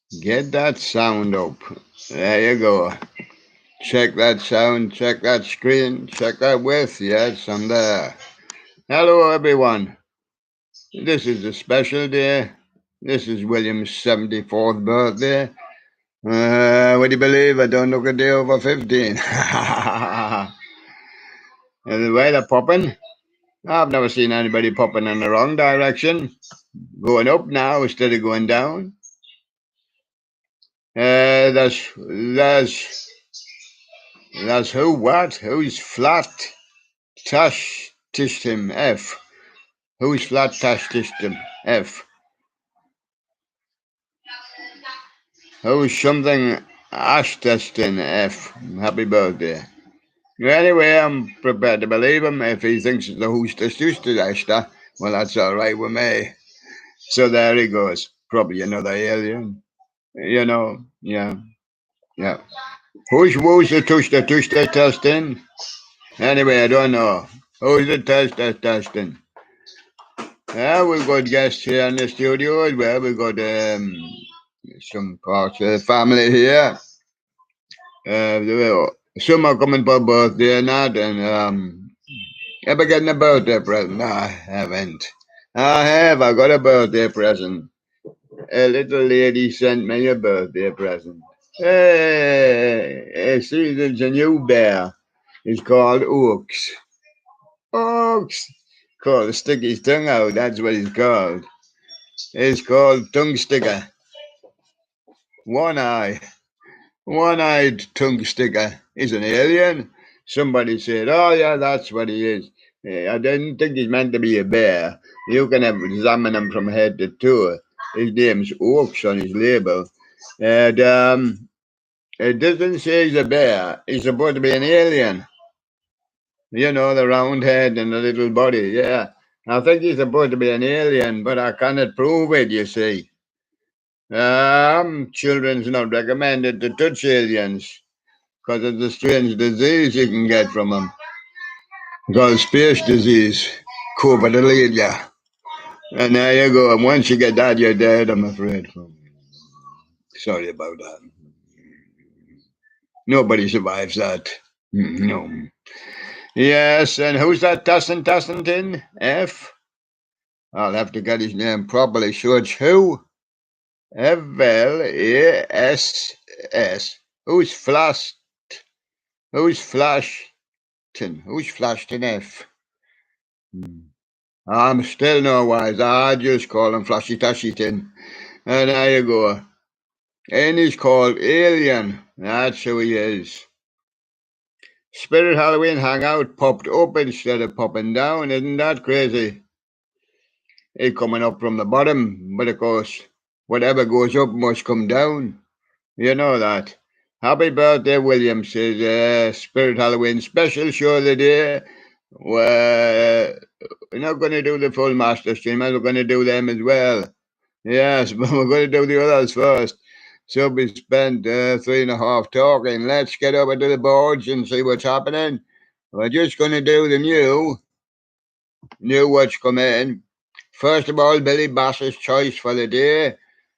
Get that sound up. There you go. Check that sound, check that screen, check that width. Yes, I'm there. Hello, everyone. This is a special day. This is William's 74th birthday. What do you believe? I don't look a day over 15. Is the weather popping? I've never seen anybody popping in the wrong direction. Going up now instead of going down. That's who, what? Who's flat? Tash tished him, F. Who's flat tash tished him, F. Who's something ash testing, F. Happy birthday. Anyway, I'm prepared to believe him. If he thinks the who's tished Ashta, well, that's all right with me. So there he goes. Probably another alien. Yeah. Who's the tush testing? Anyway, I don't know. Who's the testing? Yeah, we've got guests here in the studio as well. We've got some parts of the family here. Some are coming for birthday and that, and ever getting a birthday present? No, I haven't. I have. I got a birthday present. A little lady sent me a birthday present. Hey, see, there's a new bear. It's called Oaks. Oaks. Called stick his tongue out. That's what he's called. It's called tongue sticker. One eye. One-eyed tongue sticker is an alien. Somebody said, "Oh yeah, that's what he is." I didn't think he's meant to be a bear. You can examine him from head to toe. His name's Oaks on his label, and it doesn't say he's a bear. He's supposed to be an alien. You know, the round head and the little body. Yeah, I think he's supposed to be an alien, but I cannot prove it. You see. Children's not recommended to touch aliens because of the strange disease you can get from them. Called space disease, COVID. And there you go. And once you get that, you're dead, I'm afraid. Sorry about that. Nobody survives that. No. Yes, and who's that Tassin tin? F? I'll have to get his name properly. So it's who? F-L-A-S-S. Who's flashed? Who's Flashton? Who's Flashton F? I'm still no wise. I just call him Flashy Tashy Tin. And there you go. And he's called Alien. That's who he is. Spirit Halloween Hangout popped up instead of popping down. Isn't that crazy? He's coming up from the bottom, but of course, whatever goes up must come down. You know that. Happy birthday, William, says Spirit Halloween special show of the day. We're not going to do the full master streamers, we're going to do them as well. Yes, but we're going to do the others first. So we spent 3.5 talking. Let's get over to the boards and see what's happening. We're just going to do the new what's come in. First of all, Billy Bass's choice for the day.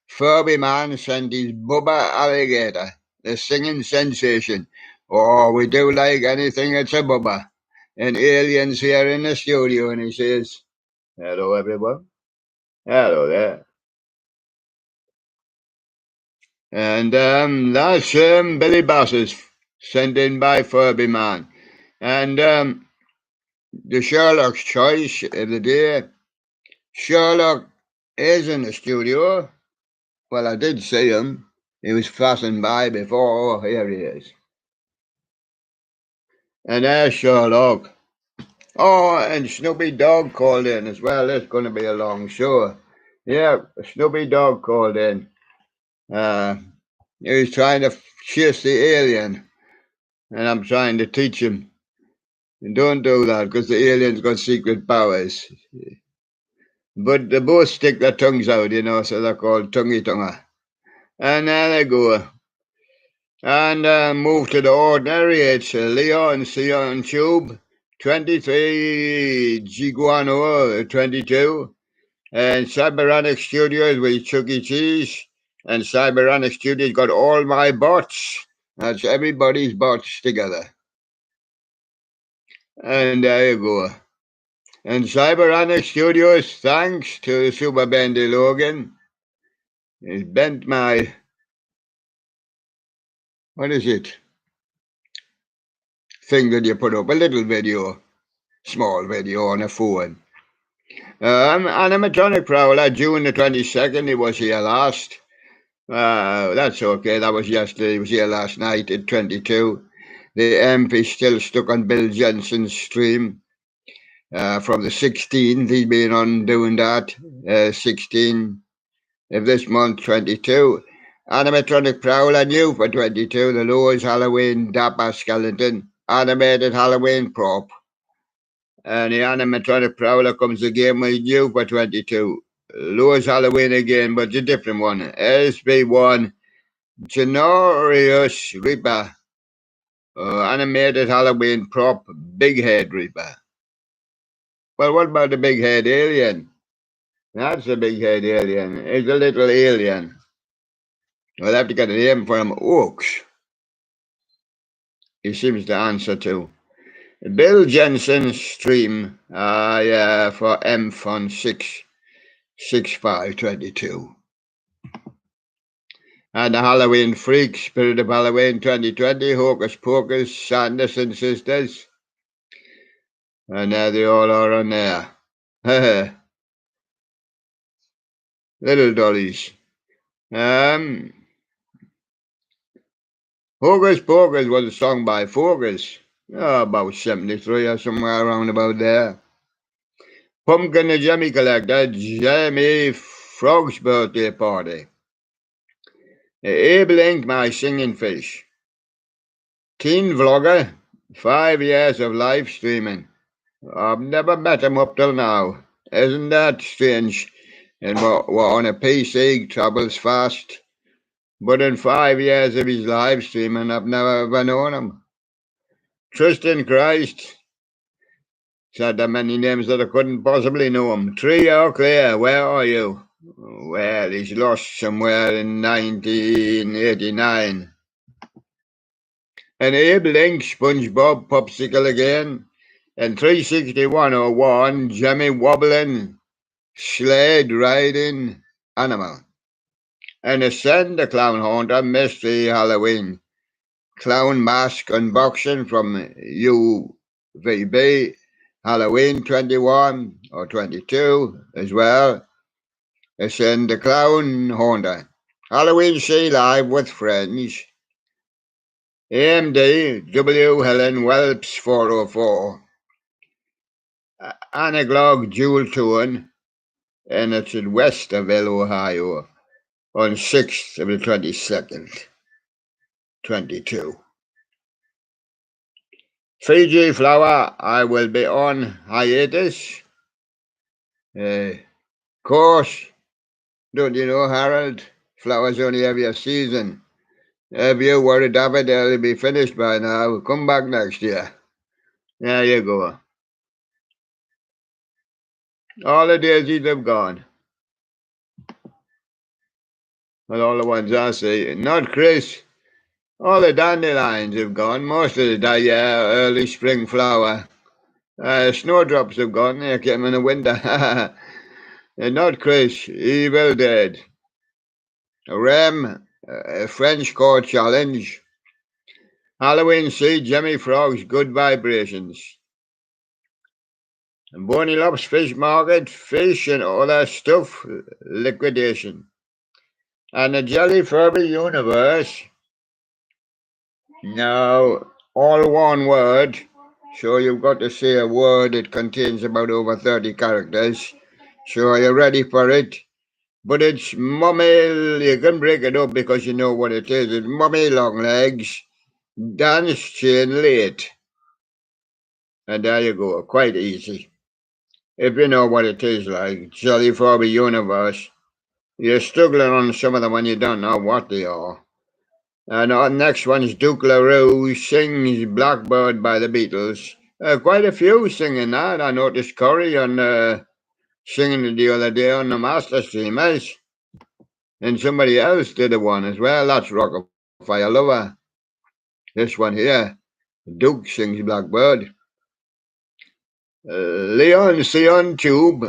Furby Man sent his Bubba Alligator, the singing sensation. Oh, we do like anything that's a Bubba. And Alien's here in the studio, and he says, "Hello, everyone. Hello there." And that's Billy Bass's sent in by Furby Man. And the Sherlock's choice of the day. Sherlock is in the studio. Well, I did see him. He was passing by before. Oh, here he is. And there's Sherlock. Oh, and Snoopy Dog called in as well. It's going to be a long show. Yeah, Snoopy Dog called in. He was trying to chase the alien. And I'm trying to teach him. Don't do that because the alien's got secret powers. But they both stick their tongues out, so they're called tonguey tonger. And there they go. And move to the ordinary. It's Leon Sion Tube, 23 Giguano 22. And Cyberonic Studios with Chuck E. Cheese, And Cyberonic Studios got all my bots. That's everybody's bots together. And there you go. And Cyberonic Studios, thanks to Super Bendy Logan, has bent my, what is it? Thing that you put up, a little video, small video on a phone. Animatronic Prowler, June the 22nd, he was here last. That's okay, that was yesterday, he was here last night at 22. The amp is still stuck on Bill Jensen's stream. From the 16th, he's been on doing that. 16 of this month, 22. Animatronic Prowler new for 22. The Lowe's Halloween Dapper Skeleton. Animated Halloween prop. And the animatronic Prowler comes again with new for 22. Lowe's Halloween again, but it's a different one. SB1 Genorius Reaper. Animated Halloween prop, Big Head Reaper. Well, what about the big head alien? That's a big head alien. It's a little alien. We'll have to get a name for him. Oaks. He seems to answer to. Bill Jensen's stream, yeah, for MFON 66522. And the Halloween Freak, Spirit of Halloween 2020, Hocus Pocus, Sanderson Sisters. And there they all are on there. Little dollies. Hocus Pocus was a song by Focus. About 73 or somewhere around about there. Pumpkin the Jemmy Collector, Jamie Frog's birthday party. Abe Link, my singing fish. Teen vlogger, 5 years of live streaming. I've never met him up till now. Isn't that strange? And we're on a PC, travels fast. But in 5 years of his live streaming, I've never ever known him. Trust in Christ. Said that many names that I couldn't possibly know him. Tree or Claire, where are you? Well, he's lost somewhere in 1989. And Abe Link, SpongeBob, Popsicle again. And 36101, Jimmy Wobbling, Sled Riding Animal. And Ascend the Clown Haunter, Mystery Halloween. Clown Mask Unboxing from UVB. Halloween 21 or 22 as well. Ascend the Clown Haunter. Halloween See Live with Friends. AMD W. Helen Welps 404. Anaglog Jewel Tune, and it's in Westerville, Ohio, on 6th of the 22nd, 22. Fiji Flower, I will be on hiatus. Course, don't you know, Harold? Flowers only have your season. If you worried of it, they'll be finished by now. Come back next year. There you go. All the daisies have gone. Well, all the ones I see. Not Chris. All the dandelions have gone. Most of the early spring flower. Snowdrops have gone. They came in the winter. And not Chris. Evil Dead. Rem. French Court Challenge. Halloween See Jimmy Frog's Good Vibrations. And Bonnie Lop's Fish Market. Fish and all that stuff. Liquidation. And the Jelly Furby Universe. Now, all one word, so you've got to say a word that contains about over 30 characters. So are you ready for it? But it's Mummy, you can break it up because you know what it is. It's Mummy Longlegs, Dance Chain Late. And there you go, quite easy. If you know what it is like, Jelly Furby Universe, you're struggling on some of them when you don't know what they are. And our next one is Duke LaRue sings Blackbird by the Beatles. Quite a few singing that. I noticed Corey on singing it the other day on the Master Streamers. And somebody else did a one as well. That's Rock of Fire Lover. This one here. Duke sings Blackbird. Leon Sion Tube,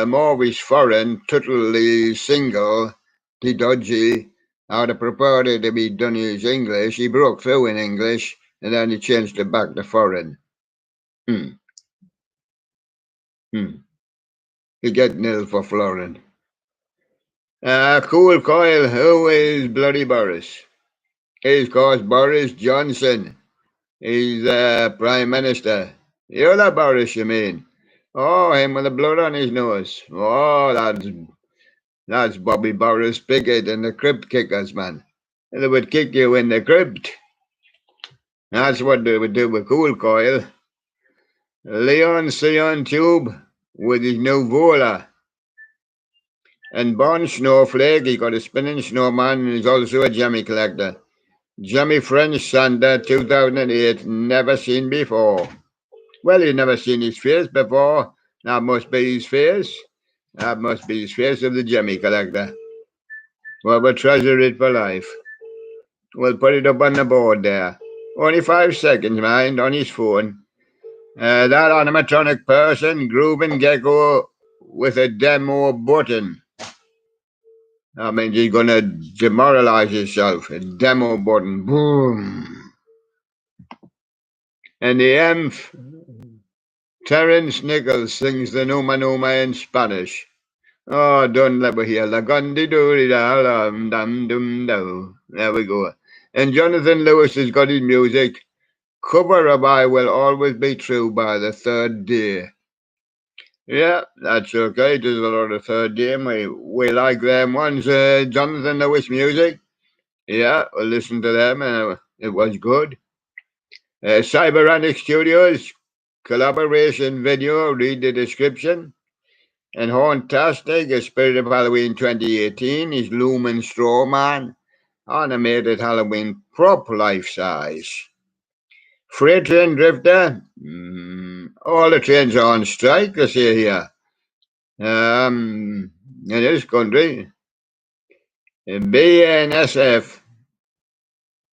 Maurice Foreign, totally single, the dodgy, out of purported to be done his English. He broke through in English and then he changed it back to foreign. He get nil for Florin. Cool Coil, who is bloody Boris? He's called Boris Johnson. He's Prime Minister. You're the Boris, you mean? Oh, him with the blood on his nose. Oh, that's Bobby Boris Pickett and the Crypt Kickers, man. And they would kick you in the crypt. That's what they would do with Cool Coil. Leon Sion Tube with his new Vola. And Bon Snowflake, he got a spinning snowman and he's also a Jemmy collector. Jemmy French Sander 2008, never seen before. Well, you've never seen his face before. That must be his face. That must be his face of the Jemmy collector. Well, we'll treasure it for life. We'll put it up on the board there. Only 5 seconds, mind, on his phone. That animatronic person, Groovin Gecko, with a demo button. That means he's going to demoralize himself. A demo button. Boom. And the Emph, Terence Nichols sings the Numa Numa in Spanish. Oh, don't let me hear la gundi doo dum dum dum do. There we go. And Jonathan Lewis has got his music. Cover of I Will Always Be True by The Third Day. Yeah, that's okay. There's a lot of Third Day. We like them ones. Jonathan Lewis music. Yeah, we'll listen to them. It was good. Cyberanic Studios collaboration video. Read the description. And Hauntastic, A Spirit of Halloween 2018 is Lumen Strawman. Animated Halloween prop life size. Freight Train Drifter. All the trains are on strike, I see here. In this country. BNSF.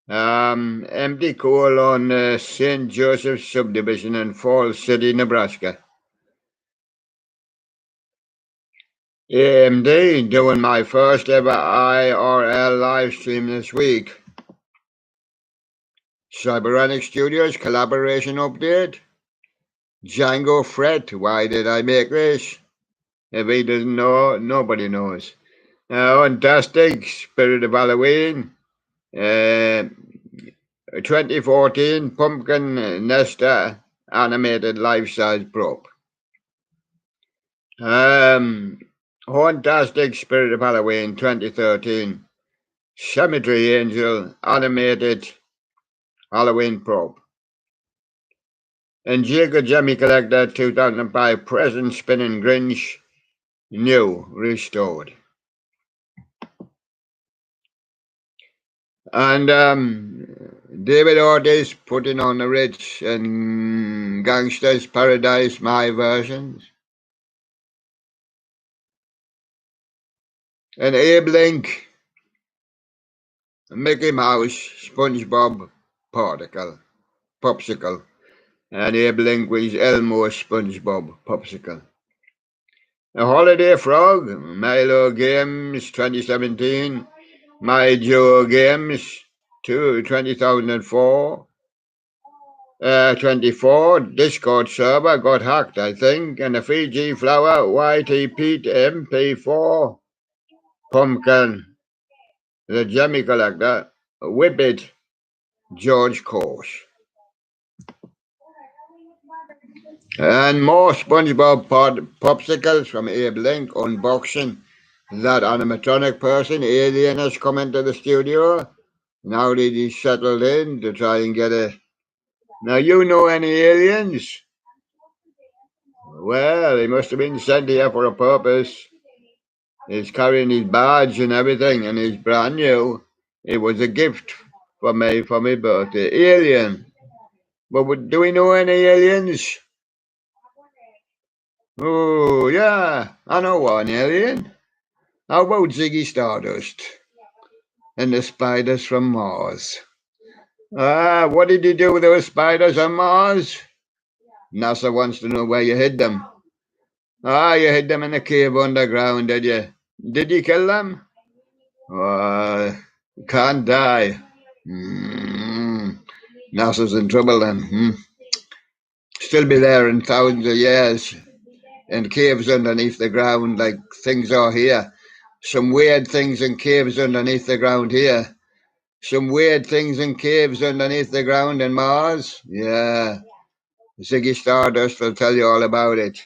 Empty coal on St. Joseph subdivision in Falls City, Nebraska. AMD doing my first ever IRL live stream this week. Cyberanic Studios collaboration update. Django Fret, why did I make this? If he doesn't know, nobody knows. Fantastic, Spirit of Halloween. 2014 Pumpkin Nesta animated life-size prop. Fantastic, Spirit of Halloween 2013 Cemetery Angel animated Halloween prop. And Jacob Jemmy Collector 2005 Present Spinning Grinch new restored. And David Ortiz putting on the Rich and Gangsters Paradise, my versions. And Abe Link, Mickey Mouse, SpongeBob Popsicle. And Abe Link was Elmo SpongeBob Popsicle. A Holiday Frog, Milo Games 2017, My Joe Games 2004. 24 Discord server got hacked, I think, and the Fiji Flower YT Pete MP4 Pumpkin, the Jemmy Collector, Whippet, George Course. And more SpongeBob Popsicles from Abe Link unboxing. That animatronic person, Alien, has come into the studio. Now that he's settled in to try and get a... Now, you know any aliens? Well, he must have been sent here for a purpose. He's carrying his badge and everything, and he's brand new. It was a gift for me for my birthday. Alien. But do we know any aliens? Oh, yeah. I know one alien. How about Ziggy Stardust and the spiders from Mars? What did you do with those spiders on Mars? NASA wants to know where you hid them. You hid them in a cave underground, did you? Did you kill them? Can't die. NASA's in trouble then. Still be there in thousands of years in caves underneath the ground like things are here. Some weird things in caves underneath the ground here. Some weird things in caves underneath the ground in Mars. Yeah. Ziggy Stardust will tell you all about it.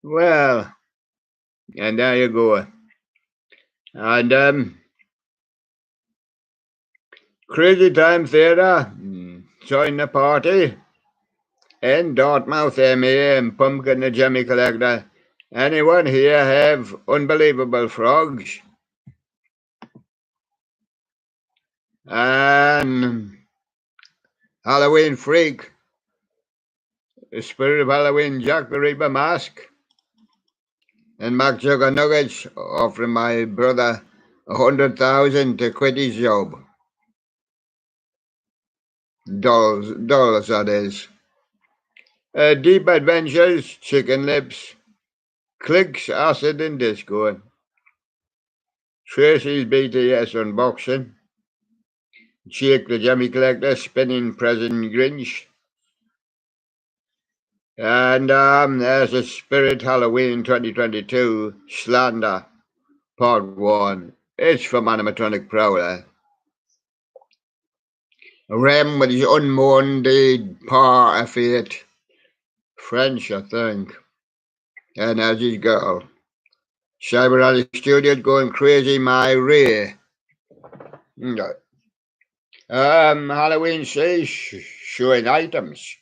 Well, and there you go. And Crazy Time Theatre, join the party. In Dartmouth, MA, and Pumpkin the Jemmy Collector. Anyone here have unbelievable frogs? And Halloween Freak, the Spirit of Halloween Jack the Ripper mask, and Mac Jugger Nuggets offering my brother 100,000 to quit his job. Dollars that is. Deep Adventures, Chicken Lips, Clicks, Acid and Disco, Tracy's BTS Unboxing, Jake the Jemmy Collector, Spinning Present Grinch, and there's a Spirit Halloween 2022 Slander Part 1. It's from Animatronic Prowler. Rem with his unmourned deed, par of fate. French, I think. And as his girl. Cyber Alley Studios going crazy, my Ray. Halloween says showing items.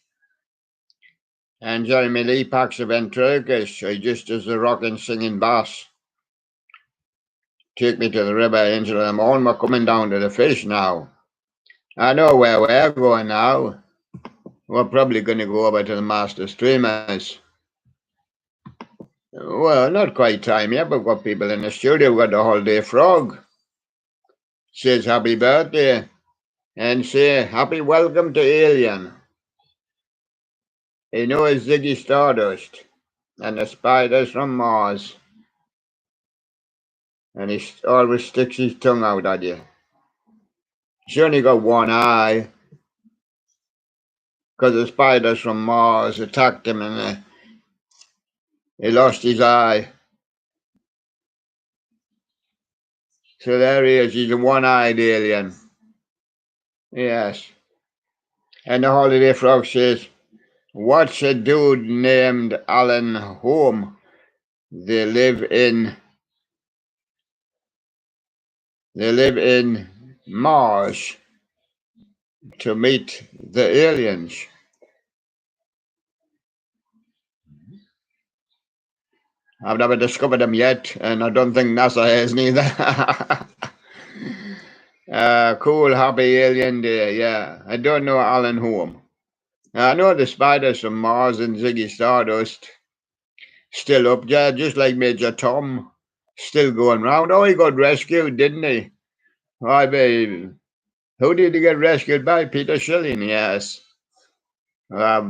And Jeremy Lee packs of ventriloquist, just as the rocking singing bass. Take me to the river, Angel of the Morn. We're coming down to the fish now. I know where we're going now. We're probably going to go over to the Master Streamers. Well, not quite time yet, but we've got people in the studio. We've got the Holiday Frog. Says happy birthday. And say happy welcome to Alien. He knows Ziggy Stardust and the spiders from Mars. And he always sticks his tongue out at you. He's only got one eye. Because the spiders from Mars attacked him and he lost his eye. So there he is. He's a one-eyed alien. Yes. And the Holiday Frog says, what's a dude named Alan Home? They live in Mars to meet the aliens. I've never discovered them yet, and I don't think NASA has neither. Cool, happy alien day, yeah. I don't know Alan Home. I know the spiders from Mars and Ziggy Stardust still up there, just like Major Tom, still going round. Oh, he got rescued, didn't he? Why, babe. Who did he get rescued by? Peter Schilling, yes. But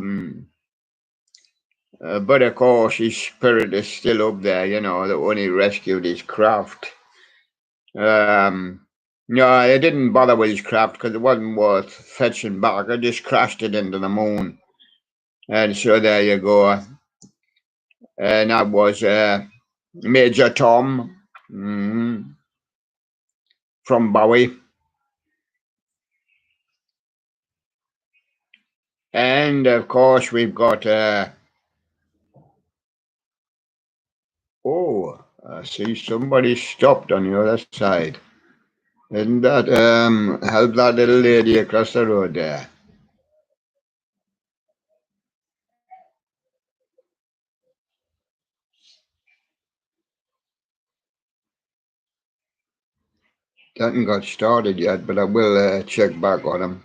of course, his spirit is still up there, you know, that when he rescued his craft. No, I didn't bother with his craft because it wasn't worth fetching back. I just crashed it into the moon. And so there you go. And that was Major Tom from Bowie. And of course, we've got. I see somebody stopped on the other side. Isn't that help that little lady across the road there? That hasn't got started yet, but I will check back on him.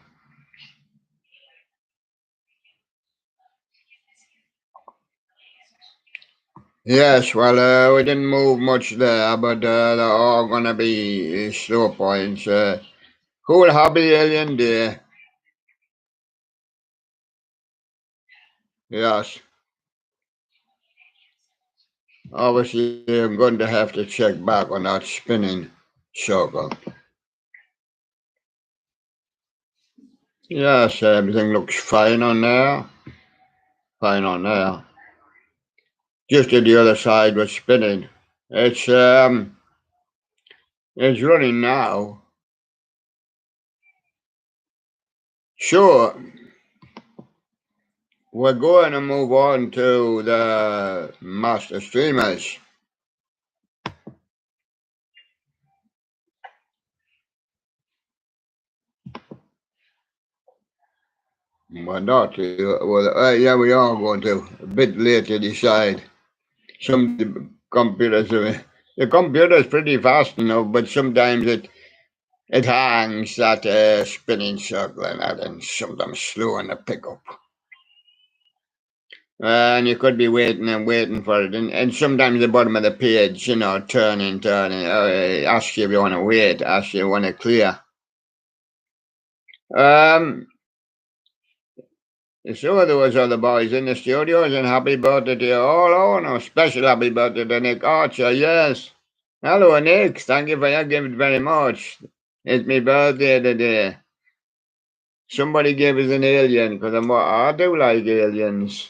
Yes, well, we didn't move much there, but they're all gonna be slow points. Cool hobby alien day. Yes. Obviously, I'm going to have to check back on that spinning circle. Yes, everything looks fine on there. Fine on there. Just at the other side was spinning. It's it's running now. Sure, we're going to move on to the master streamers. We're not. Well, yeah, we are going to. A bit late to decide. Some computers, the computer's pretty fast enough, but sometimes it hangs that spinning circle and that, and sometimes slow in the pickup. And you could be waiting and waiting for it, and sometimes the bottom of the page, turning, ask you if you want to wait, ask you if you want to clear. Um, so there was other boys in the studios, and happy birthday to you all. Oh, no, special happy birthday to Nick Archer, yes. Hello, Nick. Thank you for your gift very much. It's my birthday today. Somebody gave us an alien, because I do like aliens,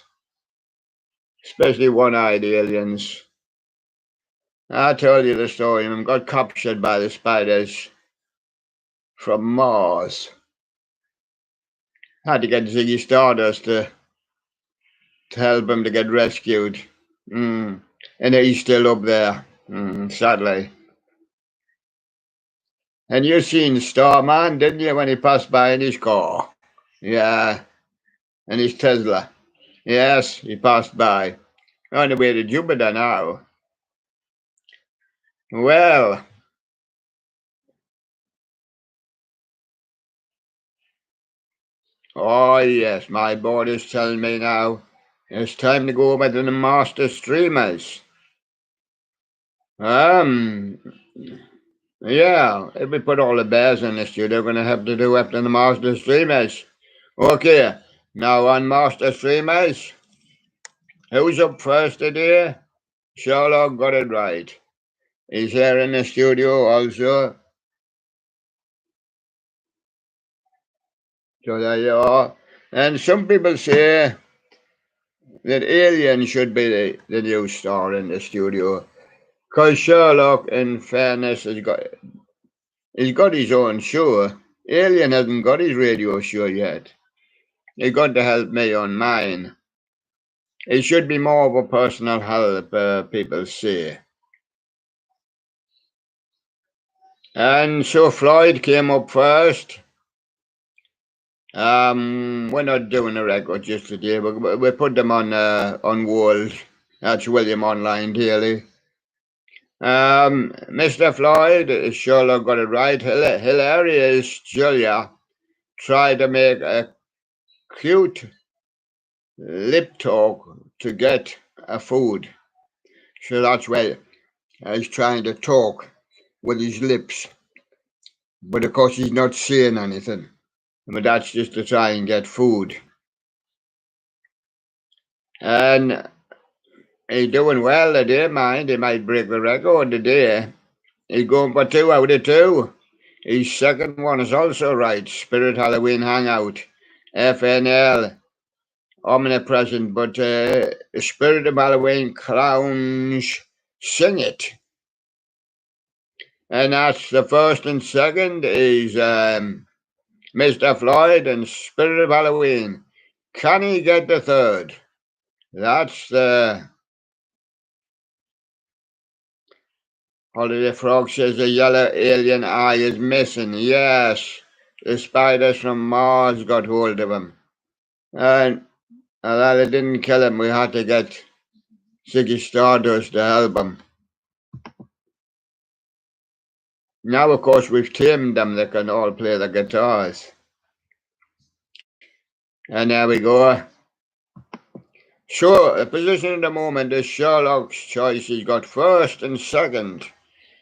especially one-eyed aliens. I told you the story. I got captured by the spiders from Mars. Had to get Ziggy Stardust to help him to get rescued. And he's still up there, sadly. And you seen Starman, didn't you, when he passed by in his car? Yeah, and his Tesla. Yes, he passed by. On the way to Jupiter now. Well, oh yes, my board is telling me now. It's time to go over to the master streamers. Um, yeah, if we put all the bears in the studio, we're going to have to do after the master streamers. Okay, now on master streamers, who's up first today? Sherlock got it right. He's here in the studio also. So there you are. And some people say that Alien should be the new star in the studio. Because Sherlock, in fairness, he's got his own show. Alien hasn't got his radio show yet. He's got to help me on mine. It should be more of a personal help, people say. And so Floyd came up first. We're not doing a record just today. We put them on World. That's William Online Daily. Mr. Floyd, Sherlock got it right. Hilarious Julia tried to make a cute lip talk to get a food. So that's why he's trying to talk with his lips. But of course, he's not saying anything. But that's just to try and get food. And he's doing well today, mind. He might break the record today. He's going for 2 out of 2. His second one is also right. Spirit Halloween Hangout. FNL. Omnipresent. But Spirit of Halloween Clowns Sing It. And that's the first and second is Mr. Floyd and Spirit of Halloween. Can he get the third? That's the Holiday Frog says the yellow alien eye is missing. Yes, the spiders from Mars got hold of him. And that it didn't kill him, we had to get Ziggy Stardust to help him. Now, of course, we've tamed them, they can all play the guitars. And there we go. So, the position at the moment is Sherlock's choice. He's got first and second.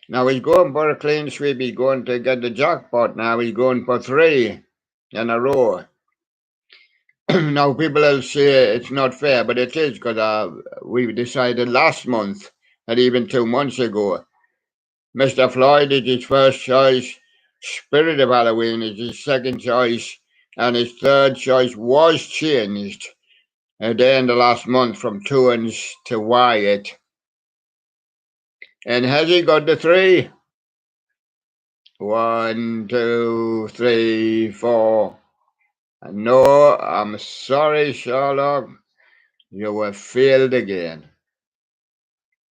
Now he's going for a clean sweep. He's going to get the jackpot now. He's going for 3 in a row. Now people will say it's not fair, but it is, because we decided last month and even 2 months ago. Mr. Floyd is his first choice. Spirit of Halloween is his second choice. And his third choice was changed at the end of last month from Tuans to Wyatt. And has he got the 3? 1, 2, 3, 4. No, I'm sorry, Sherlock. You were failed again.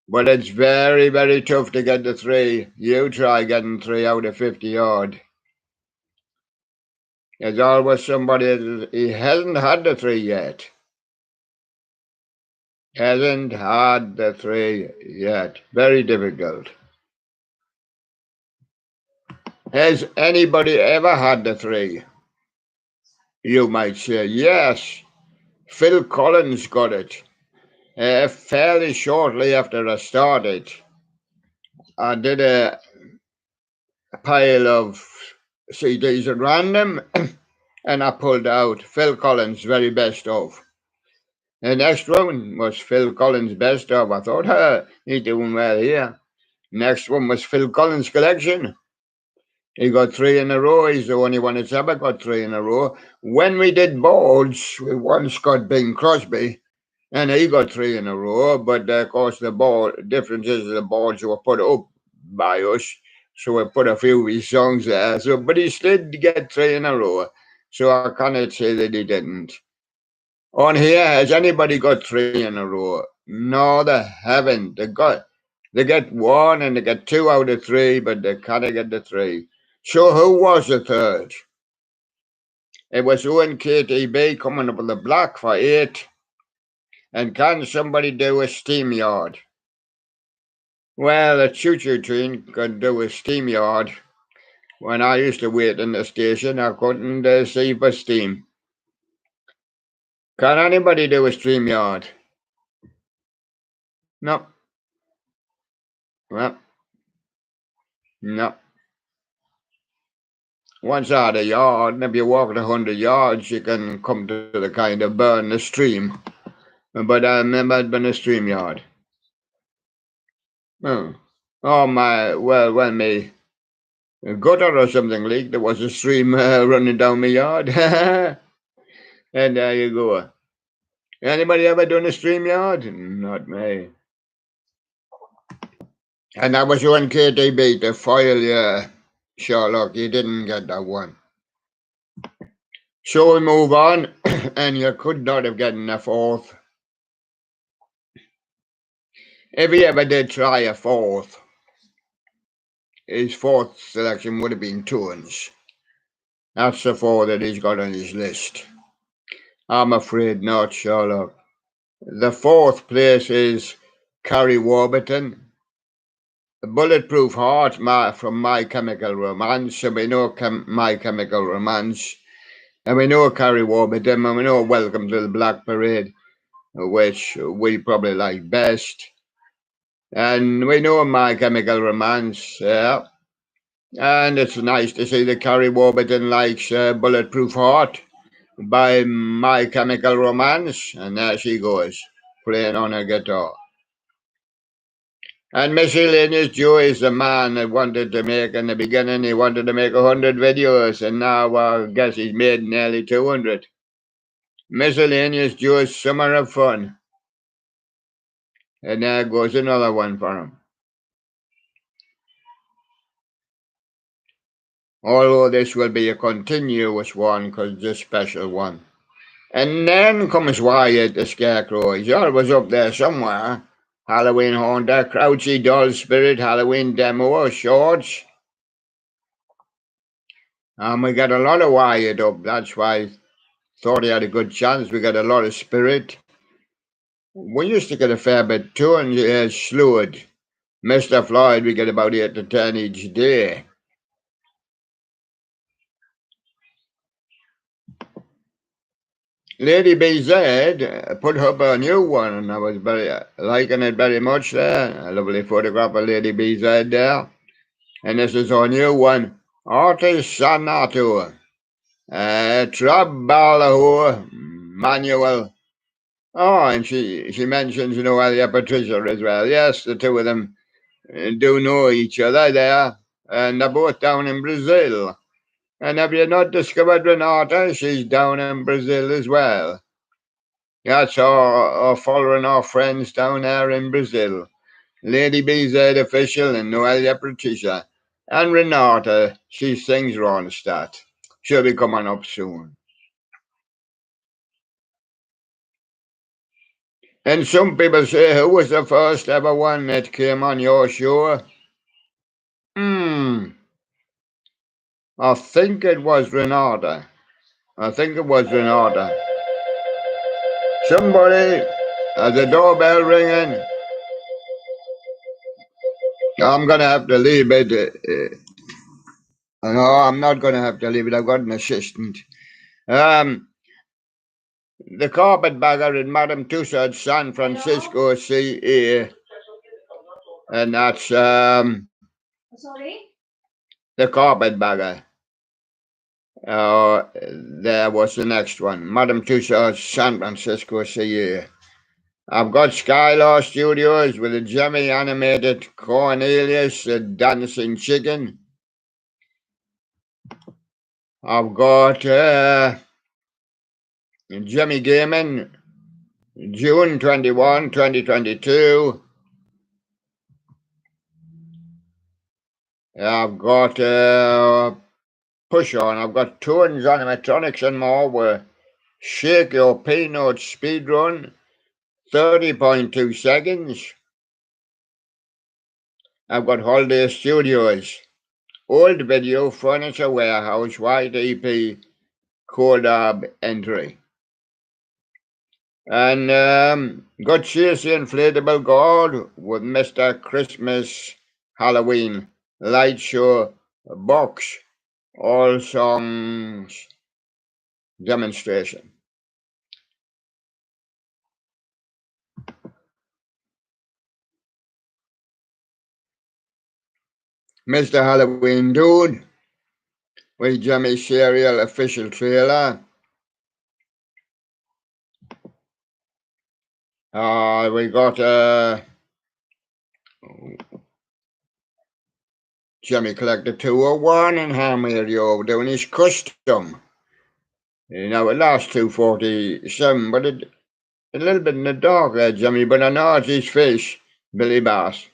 But it's very, very tough to get the 3. You try getting 3 out of 50 odd. There's always somebody, he hasn't had the 3 yet. Hasn't had the 3 yet. Very difficult. Has anybody ever had the 3? You might say, yes. Phil Collins got it. Fairly shortly after I started. I did a pile of CDs at random and I pulled out Phil Collins' very best of. The next one was Phil Collins' best of. I thought, he's doing well here. Next one was Phil Collins' collection. He got 3 in a row. He's the only one that's ever got 3 in a row. When we did boards, we once got Bing Crosby, and he got 3 in a row. But of course, the difference is the boards were put up by us, so we put a few of his songs there. So, but he did get 3 in a row. So I cannot say that he didn't. On here, has anybody got 3 in a row? No, they haven't. They get 1 and they get 2 out of 3, but they can't get the 3. So who was the third? It was Owen KTB coming up with the block for 8. And can somebody do a steam yard? Well, a choo-choo train could do a steam yard. When I used to wait in the station, I couldn't see for steam. Can anybody do a steam yard? No. Well, no. Once out of the yard, and if you walk 100 yards, you can come to the kind of burn the stream. But I remember it been a stream yard. Oh my, well, when my gutter or something leaked, there was a stream running down my yard. And there you go. Anybody ever done a stream yard? Not me. And that was one KTB to foil Sherlock. You didn't get that one. So we move on, and you could not have gotten a 4th. If he ever did try a 4th, his 4th selection would have been Tuans. That's the 4 that he's got on his list. I'm afraid not, Sherlock. The 4th place is Carrie Warburton. Bulletproof Heart from My Chemical Romance. And we know My Chemical Romance. And we know Carrie Warburton. And we know Welcome to the Black Parade, which we probably like best. And we know My Chemical Romance. Yeah. And it's nice to see that Carrie Warburton likes Bulletproof Heart by My Chemical Romance. And there she goes, playing on her guitar. And Miscellaneous Joe is the man that wanted to make, in the beginning, he wanted to make 100 videos, and now I guess he's made nearly 200. Miscellaneous Joe's Summer of Fun. And there goes another one for him. Although this will be a continuous one, because it's a special one. And then comes Wyatt the Scarecrow. He's always up there somewhere. Halloween Haunter, Crouchy Doll Spirit, Halloween Demo, Shorts. We got a lot of Wyatt up. That's why I thought he had a good chance. We got a lot of Spirit. We used to get a fair bit too, and Sluid. Mr. Floyd, we get about 8 to 10 each day. Lady BZ put up a new one, and I was very liking it very much there. A lovely photograph of Lady BZ there. And this is her new one, Artisanato, Trabalho Manual. Oh, and she mentions, Elia Patricia as well. Yes, the two of them do know each other there, and they're both down in Brazil. And have you not discovered Renata? She's down in Brazil as well. That's our following our friends down there in Brazil. Lady BZ official and Noelia Patricia. And Renata, she sings Ronstadt. She'll be coming up soon. And some people say, who was the first ever one that came on your show? I think it was Renata. Somebody has a doorbell ringing. I'm going to have to leave it. No, I'm not going to have to leave it. I've got an assistant. The carpetbagger in Madame Tussauds, San Francisco, CA. And that's the carpetbagger. There was the next one. Madame Tussauds, San Francisco, CA. I've got Skylar Studios with a Jimmy animated Cornelius, a dancing chicken. I've got Jimmy Gaming, June 21, 2022. I've got Push On. I've got Tones Animatronics and more with Shake Your Peanuts Speedrun, 30.2 seconds. I've got Holiday Studios, Old Video Furniture Warehouse, White EP, Codab entry. And got Chasey Inflatable God with Mr. Christmas Halloween Light Show Box All Songs demonstration. Mr. Halloween Dude with Jimmy Serial official trailer. We got Jimmy Collector 201 and Hammer doing his custom. It lost 247, but a little bit in the dark there, Jimmy, but I know it's his fish, Billy Bass.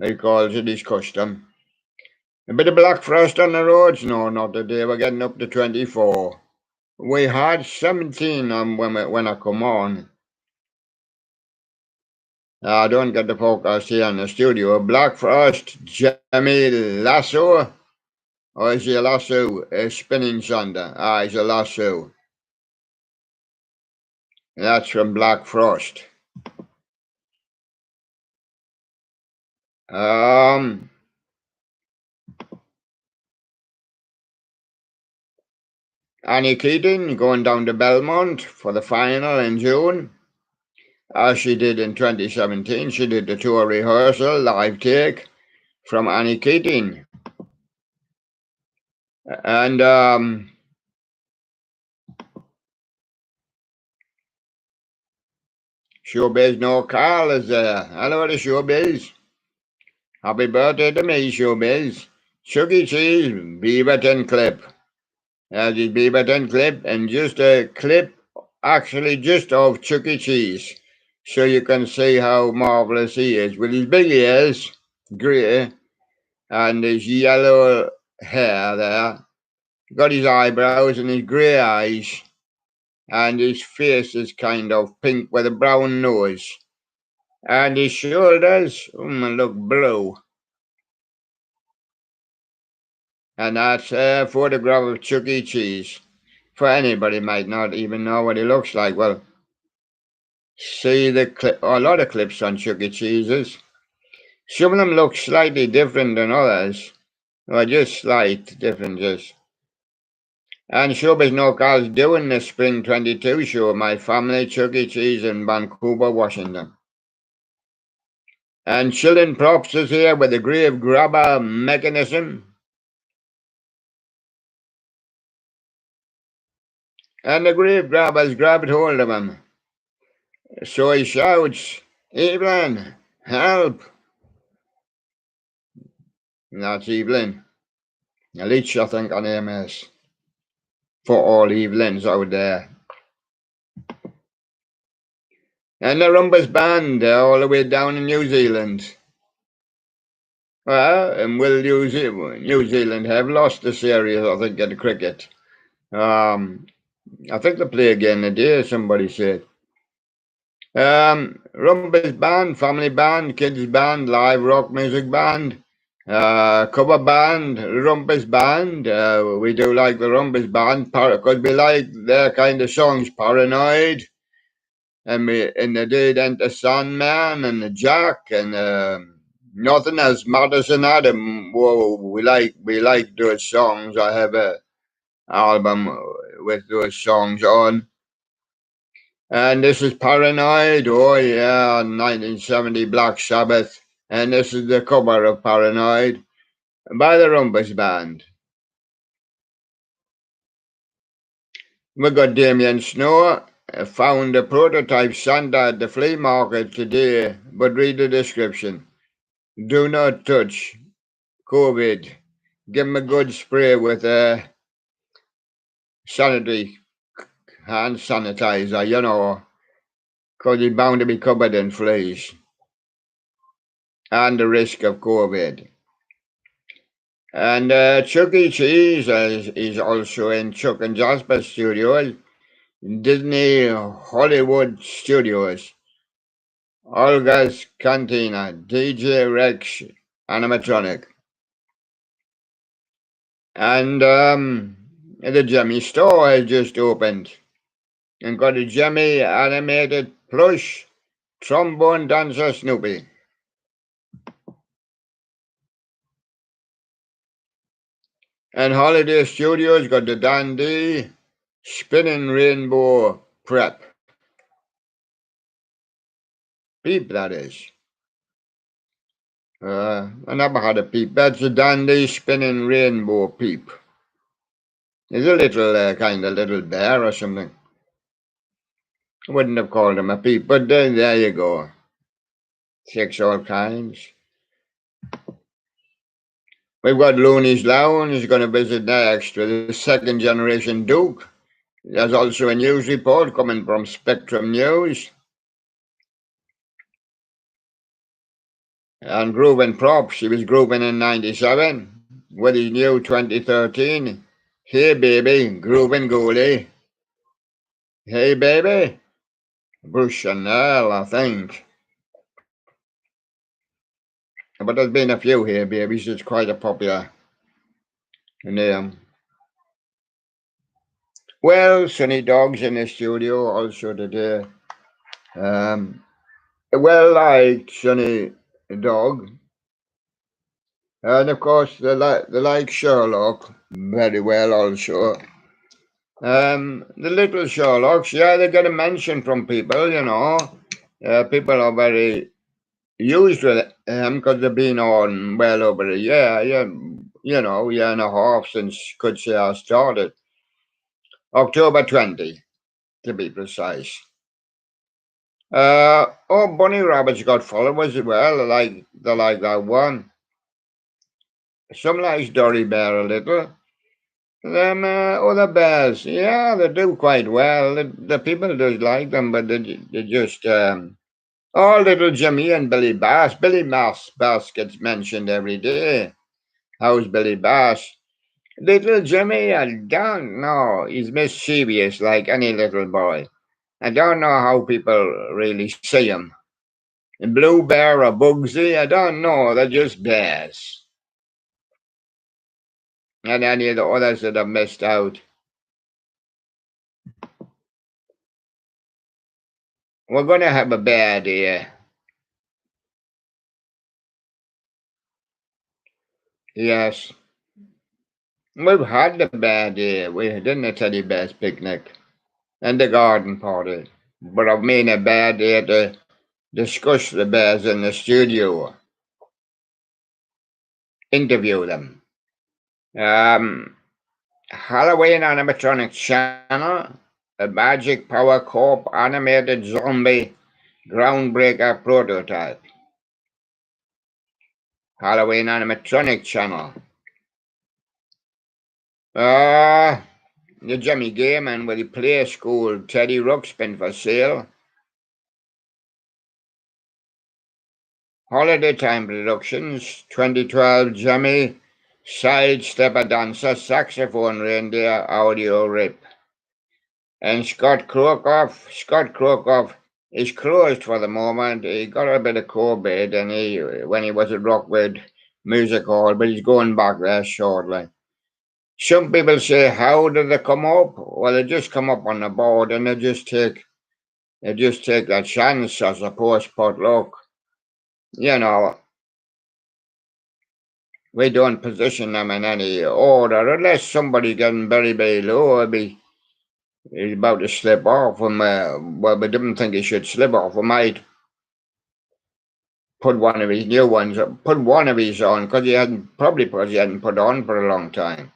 He calls it his custom. A bit of black frost on the roads? No, not today. We're getting up to 24. We had 17 when I come on. I don't get the forecast here in the studio. Black frost, Jimmy Lasso. Or is he a lasso? A spinning sunder. He's a lasso. That's from Black Frost. Annie Keating going down to Belmont for the final in June. As she did in 2017, she did the tour rehearsal, live take from Annie Keating. And Showbiz No Carl is there. Hello to Showbiz. Happy birthday to me, Showbiz. Chuck E. Cheese, Beaverton clip. There's his Beaverton clip, and just a clip, actually just of Chuck E. Cheese. So you can see how marvellous he is. With his big ears, grey, and his yellow hair there. Got his eyebrows and his grey eyes. And his face is kind of pink with a brown nose. And his shoulders, look blue. And that's a photograph of Chuck E. Cheese. For anybody might not even know what he looks like. Well, see the clip, a lot of clips on Chuck E. Cheese's. Some of them look slightly different than others. Or just slight differences. And Showbiz No Cause doing the Spring 22 show, My Family Chuck E. Cheese in Vancouver, Washington. And Chilling Props is here with the grave grabber mechanism. And the grave grabbers grabbed hold of him. So he shouts, Evelyn, help! And that's Evelyn. A leech, I think, her name is. For all Evelyns out there. And the Rumbus Band, all the way down in New Zealand. Well, and will New Zealand have lost the series, I think, at cricket? I think they play again today, somebody said. Rumbus Band, family band, kids band, live rock music band, cover band, Rumbus Band. We do like the Rumbus Band because we like their kind of songs, Paranoid, and they did Enter Sandman and the Jack and Nothing Else Matters than Adam. Whoa, we like those songs. I have a album with those songs on. And this is Paranoid. Oh yeah, 1970 Black Sabbath. And this is the cover of Paranoid by the Rumbus Band. We got Damien Snow. Found a prototype Santa at the flea market today, but read the description. Do not touch COVID. Give him a good spray with a sanitary hand sanitizer, you know, because he's bound to be covered in fleas and the risk of COVID. And Chuck E. Cheese is also in Chuck and Jasper Studios, Disney Hollywood Studios, Olga's Cantina, DJ Rex Animatronic. And the Jimmy store has just opened and got a Jimmy animated plush trombone dancer Snoopy. And Holiday Studios got the Dandy Spinning Rainbow Prep. Peep, that is. I never had a peep. That's a Dandy Spinning Rainbow Peep. It's a little kind of little bear or something. I wouldn't have called him a peep, but there you go. Six all kinds. We've got Looney's Lounge going to visit next with the second generation Duke. There's also a news report coming from Spectrum News. And Groovin Props, he was grooving in 97 with his new 2013. Hey baby, Groovin Goalie. Hey baby. Bruce Chanel, I think. But there's been a few here, babies. It's quite a popular name. Well, Sunny Dog's in the studio also today. Well liked Sunny Dog. And of course, they like Sherlock very well also. The little Sherlocks, yeah, they get a mention from people, you know. People are very used with him because they've been on well over a year, year and a half since Could Say I started. October 20, to be precise. Bunny Rabbit's got followers as well. They like that one. Some likes Dory Bear a little. Them other bears, yeah, they do quite well. The people do like them, but they just little Jimmy and Billy Bass. Billy Bass gets mentioned every day. How's Billy Bass? Little Jimmy, I don't know. He's mischievous like any little boy. I don't know how people really see him. Blue Bear or Bugsy, I don't know. They're just bears. And any of the others that have missed out. We're going to have a bear here. Yes. We've had the bear day. We didn't a teddy bear's picnic and the garden party. But I've made a bear day to discuss the bears in the studio, interview them. Halloween animatronic channel, a Magic Power Corp animated zombie groundbreaker prototype. Halloween animatronic channel. The Jimmy Gaiman with the play school Teddy Ruxpin for sale. Holiday Time Productions, 2012 Jimmy, Sidestepper Dancer, Saxophone Reindeer, Audio Rip. And Scott Krokoff is closed for the moment. He got a bit of COVID and when he was at Rockwood Music Hall, but he's going back there shortly. Some people say, how did they come up? Well, they just come up on the board and they just take a chance, I suppose, potluck. You know, we don't position them in any order unless somebody getting very, very low. He's about to slip off. Well, we didn't think he should slip off. We might put one of his new ones, put one of his on, because he hadn't put on for a long time.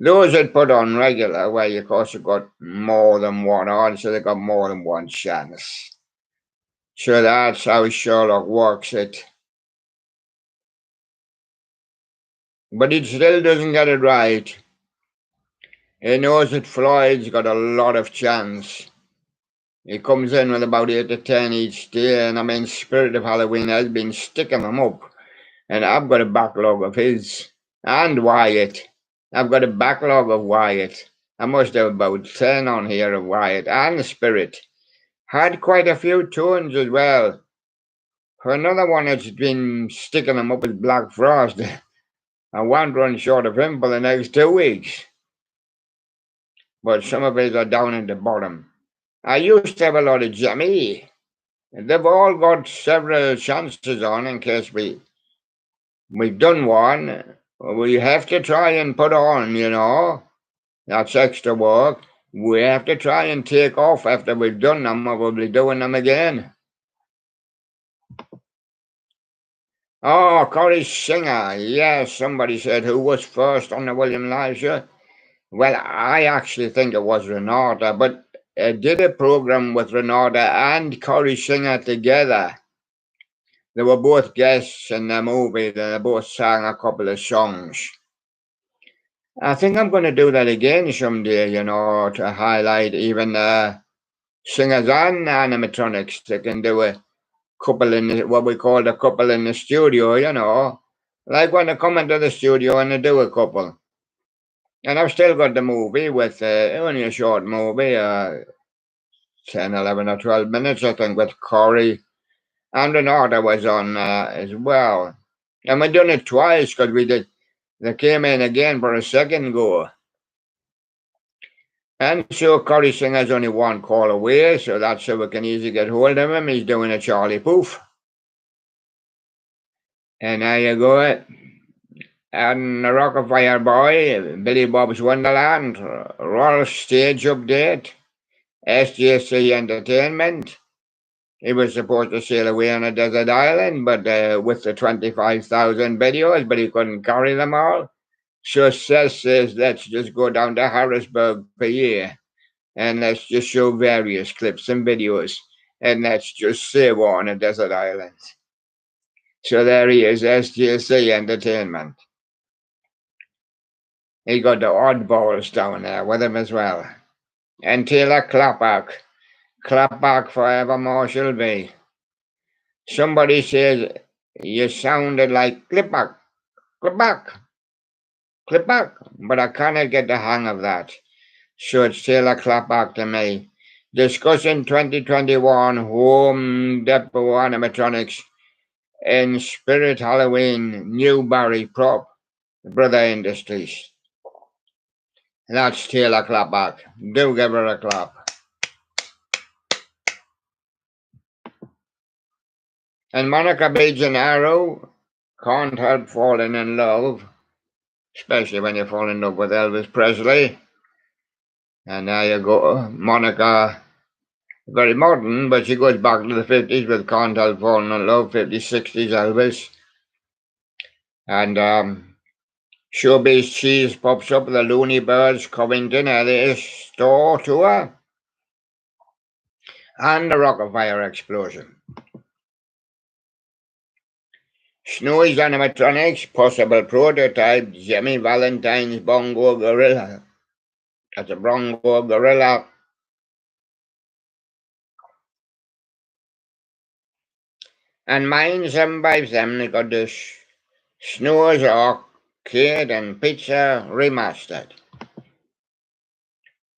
Those that put on regular, well, of course, have got more than one on, so they got more than one chance. So that's how Sherlock works it. But he still doesn't get it right. He knows that Floyd's got a lot of chance. He comes in with about 8 to 10 each day, and I mean, Spirit of Halloween has been sticking them up. And I've got a backlog of his. And Wyatt. I've got a backlog of Wyatt. I must have about 10 on here of Wyatt and the Spirit. Had quite a few tunes as well. For another one that's been sticking them up with Black Frost. I won't run short of him for the next 2 weeks. But some of his are down at the bottom. I used to have a lot of Jimmy. They've all got several chances on in case we've done one. We have to try and put on, That's extra work. We have to try and take off after we've done them, or we'll be doing them again. Oh, Corey Singer. Yes, somebody said who was first on the William Live show. Well, I actually think it was Renata, but I did a program with Renata and Corey Singer together. They were both guests in the movie, and they both sang a couple of songs. I think I'm going to do that again someday, to highlight even singers and animatronics. They can do a couple what we call a couple in the studio, like when they come into the studio and they do a couple. And I've still got the movie with only a short movie, 10, 11 or 12 minutes, I think, with Corey. And Renata was on as well. And we done it twice because they came in again for a second go. And so Corey Singer's only one call away, so that's how we can easily get hold of him. He's doing a Charlie Poof. And there you go. And the Rock of Fire Boy, Billy Bob's Wonderland, Royal Stage Update, SJC Entertainment. He was supposed to sail away on a desert island, but with the 25,000 videos, but he couldn't carry them all. So Seth says, let's just go down to Harrisburg per year, and let's just show various clips and videos, and let's just sail on a desert island. So there he is, SJC Entertainment. He got the oddballs down there with him as well. And Taylor Clapback forevermore shall be. Somebody says, you sounded like Clipback, but I cannot get the hang of that. So it's Taylor Clapback to me. Discussing 2021 Home Depot animatronics in Spirit Halloween Newberry Prop, Brother Industries. That's Taylor Clapback. Do give her a clap. And Monica B. Gennaro, Can't Help Falling in Love. especially when you fall in love with Elvis Presley. And there you go, Monica, very modern, but she goes back to the 50s with Can't Help Falling in Love, 50s, 60s Elvis. And Showbiz Cheese pops up with the Looney Birds Covington LA store tour. And the Rock-afire explosion. Snowy's animatronics, possible prototype, Jimmy Valentine's Bongo Gorilla. That's a Bongo Gorilla. And mine, some by them, they got this Snowy's Arcade and Pizza Remastered.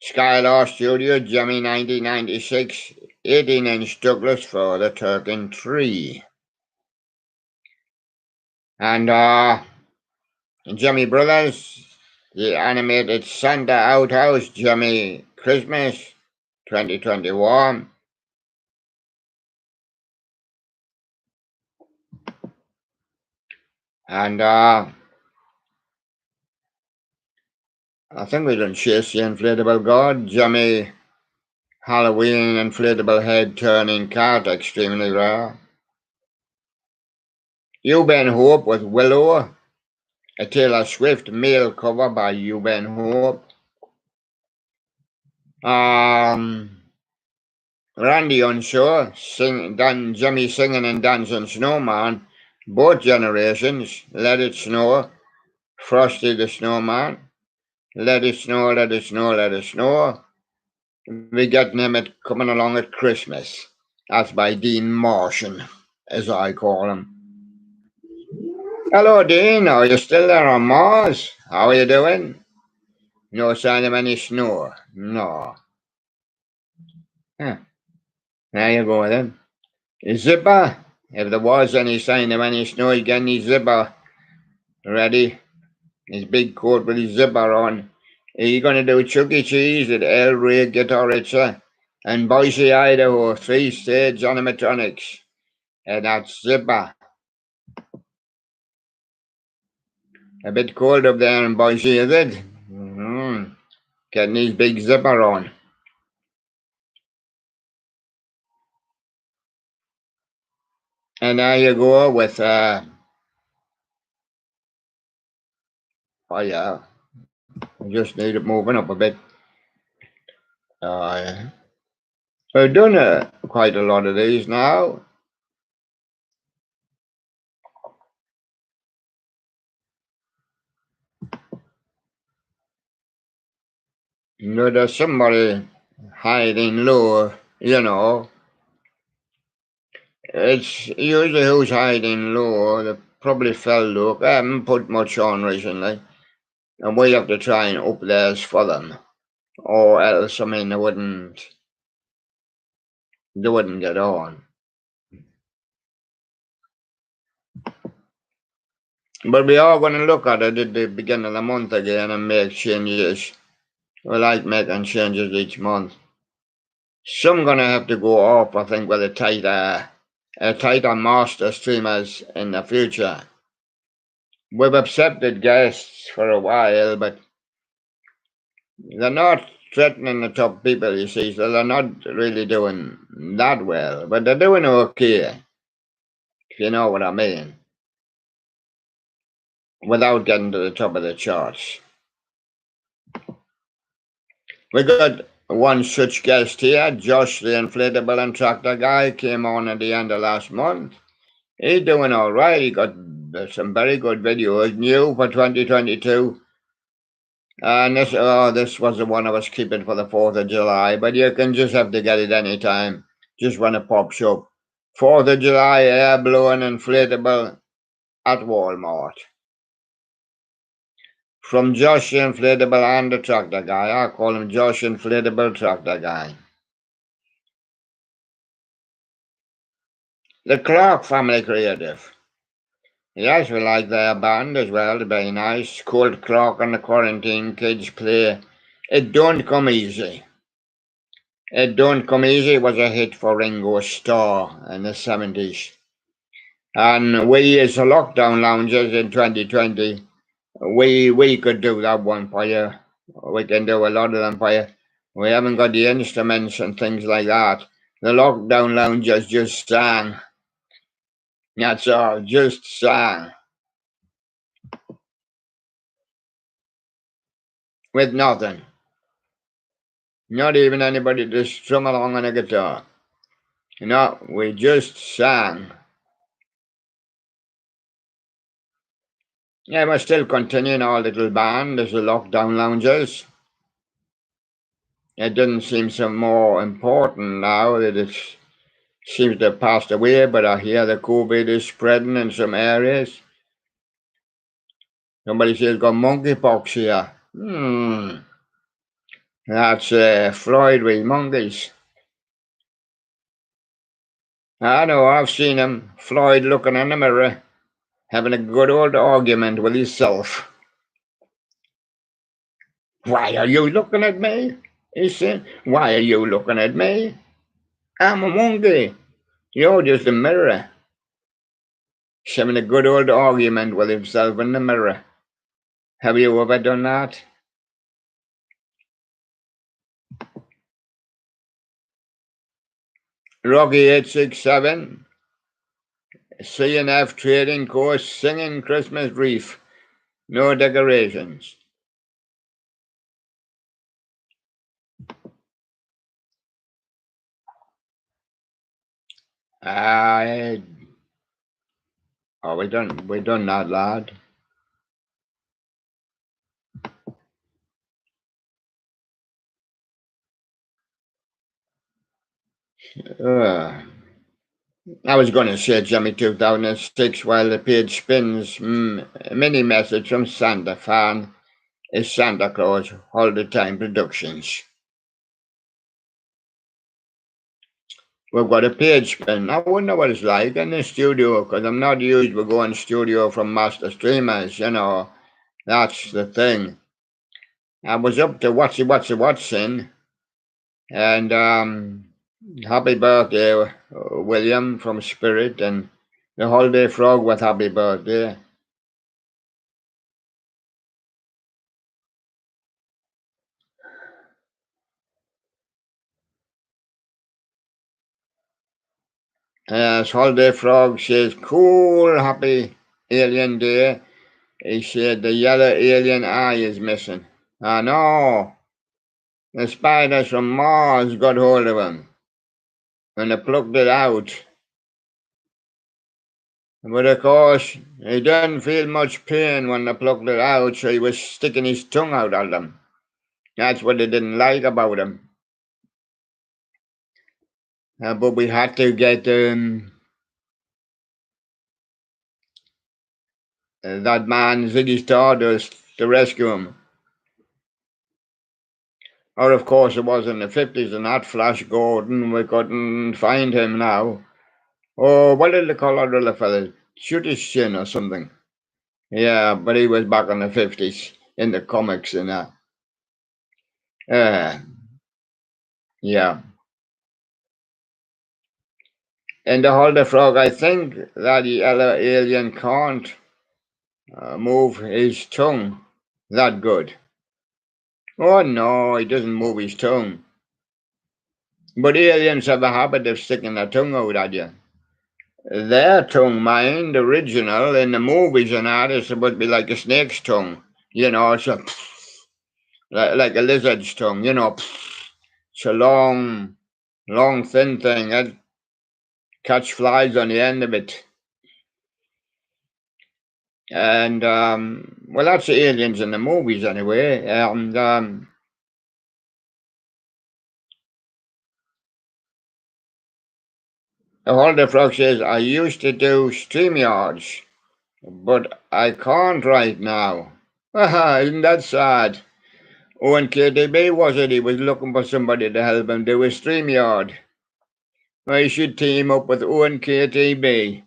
Skylar Studio, Jimmy 1996, 18-inch Douglas for the Turkin 3. And Jimmy Brothers, the animated Santa Outhouse, Jimmy Christmas 2021. And I think we done Chase the Inflatable God, Jimmy Halloween Inflatable Head Turning Cat, extremely rare. Euben Hope with Willow, a Taylor Swift male cover by Euben Hope. Randy Unsure, Jimmy Singing and Dancing Snowman, both generations, Let It Snow, Frosty the Snowman, Let It Snow, Let It Snow, Let It Snow. We get him coming along at Christmas. That's by Dean Martian, as I call him. Hello, Dean. Are you still there on Mars? How are you doing? No sign of any snow? No. Huh. There you go then. Zipper. If there was any sign of any snow, you get any zipper ready. His big coat with his zipper on. Are you going to do Chuck E. Cheese at El Rey Guitarista and Boise, Idaho, 3-stage animatronics? And that's zipper. A bit cold up there in Boise, is it? Getting his big zipper on. And there you go with, oh yeah, I just need it moving up a bit. I've done quite a lot of these now. You know, there's somebody hiding low, you know. It's usually who's hiding low. They probably fell low. I haven't put much on recently. And we have to try and up theirs for them. Or else, I mean, they wouldn't get on. But we are going to look at it at the beginning of the month again and make changes. We like making changes each month. Some going to have to go off, I think, with a tighter master streamers in the future. We've accepted guests for a while, but they're not threatening the top people, you see, so they're not really doing that well, but they're doing okay, if you know what I mean, without getting to the top of the charts. We got one such guest here, Josh the Inflatable and Tractor Guy, came on at the end of last month. He's doing all right. He got some very good videos, new for 2022. And this was the one I was keeping for the 4th of July, but you can just have to get it anytime, just when it pops up. 4th of July air blowing inflatable at Walmart. From Josh Inflatable and the Tractor Guy. I call him Josh Inflatable Tractor Guy. The Clark Family Creative. Yes, we like their band as well, they're very nice. Colt Clark and the Quarantine Kids play It Don't Come Easy. It Don't Come Easy was a hit for Ringo Starr in the 70s. And we as the Lockdown Loungers in 2020 We could do that one for you. We can do a lot of them for you. We haven't got the instruments and things like that. The lockdown loungers just sang. That's all, just sang. With nothing. Not even anybody to strum along on a guitar. No, we just sang. Yeah, we're still continuing our little band as the lockdown loungers. It doesn't seem so more important now that it seems to have passed away, but I hear the COVID is spreading in some areas. Somebody says got monkeypox here. That's Floyd with monkeys. I know, I've seen him, Floyd looking in the mirror, having a good old argument with himself. Why are you looking at me? He said. Why are you looking at me? I'm a monkey. You're just a mirror. He's having a good old argument with himself in the mirror. Have you ever done that? Rocky 867, C&F Trading Course, singing Christmas wreath, no decorations. We done that, lad. I was going to say Jimmy 2006 while the page spins. Mini message from Santa fan is Santa Claus all the time productions. We've got a page spin. I wonder what it's like in the studio because I'm not used to going studio from master streamers, you know. That's the thing. I was up to Watson, and happy birthday, William from Spirit, and the Holiday Frog with happy birthday. Holiday Frog says, cool, happy alien day. He said the yellow alien eye is missing. I know. The spiders from Mars got hold of him. And they plucked it out. But of course, he didn't feel much pain when they plucked it out, so he was sticking his tongue out at them. That's what they didn't like about him. But we had to get that man, Ziggy Stardust, to rescue him. Or, of course, it was in the 50s and that Flash Gordon. We couldn't find him now. Oh, what did they call that little fella? Shoot his chin or something. Yeah, but he was back in the 50s in the comics and that. Yeah. And the Holder Frog, I think that the yellow alien can't move his tongue that good. Oh no, he doesn't move his tongue. But aliens have a habit of sticking their tongue out at you. Their tongue, mind, original, in the movies and that, is supposed to be like a snake's tongue. You know, it's like a lizard's tongue, you know. It's a long, thin thing that catch flies on the end of it. And, well, that's the aliens in the movies anyway. And, the Holder Frog says, I used to do StreamYards, but I can't right now. Isn't that sad? Owen KTB, was it? He was looking for somebody to help him do a StreamYard. I should team up with Owen KTB.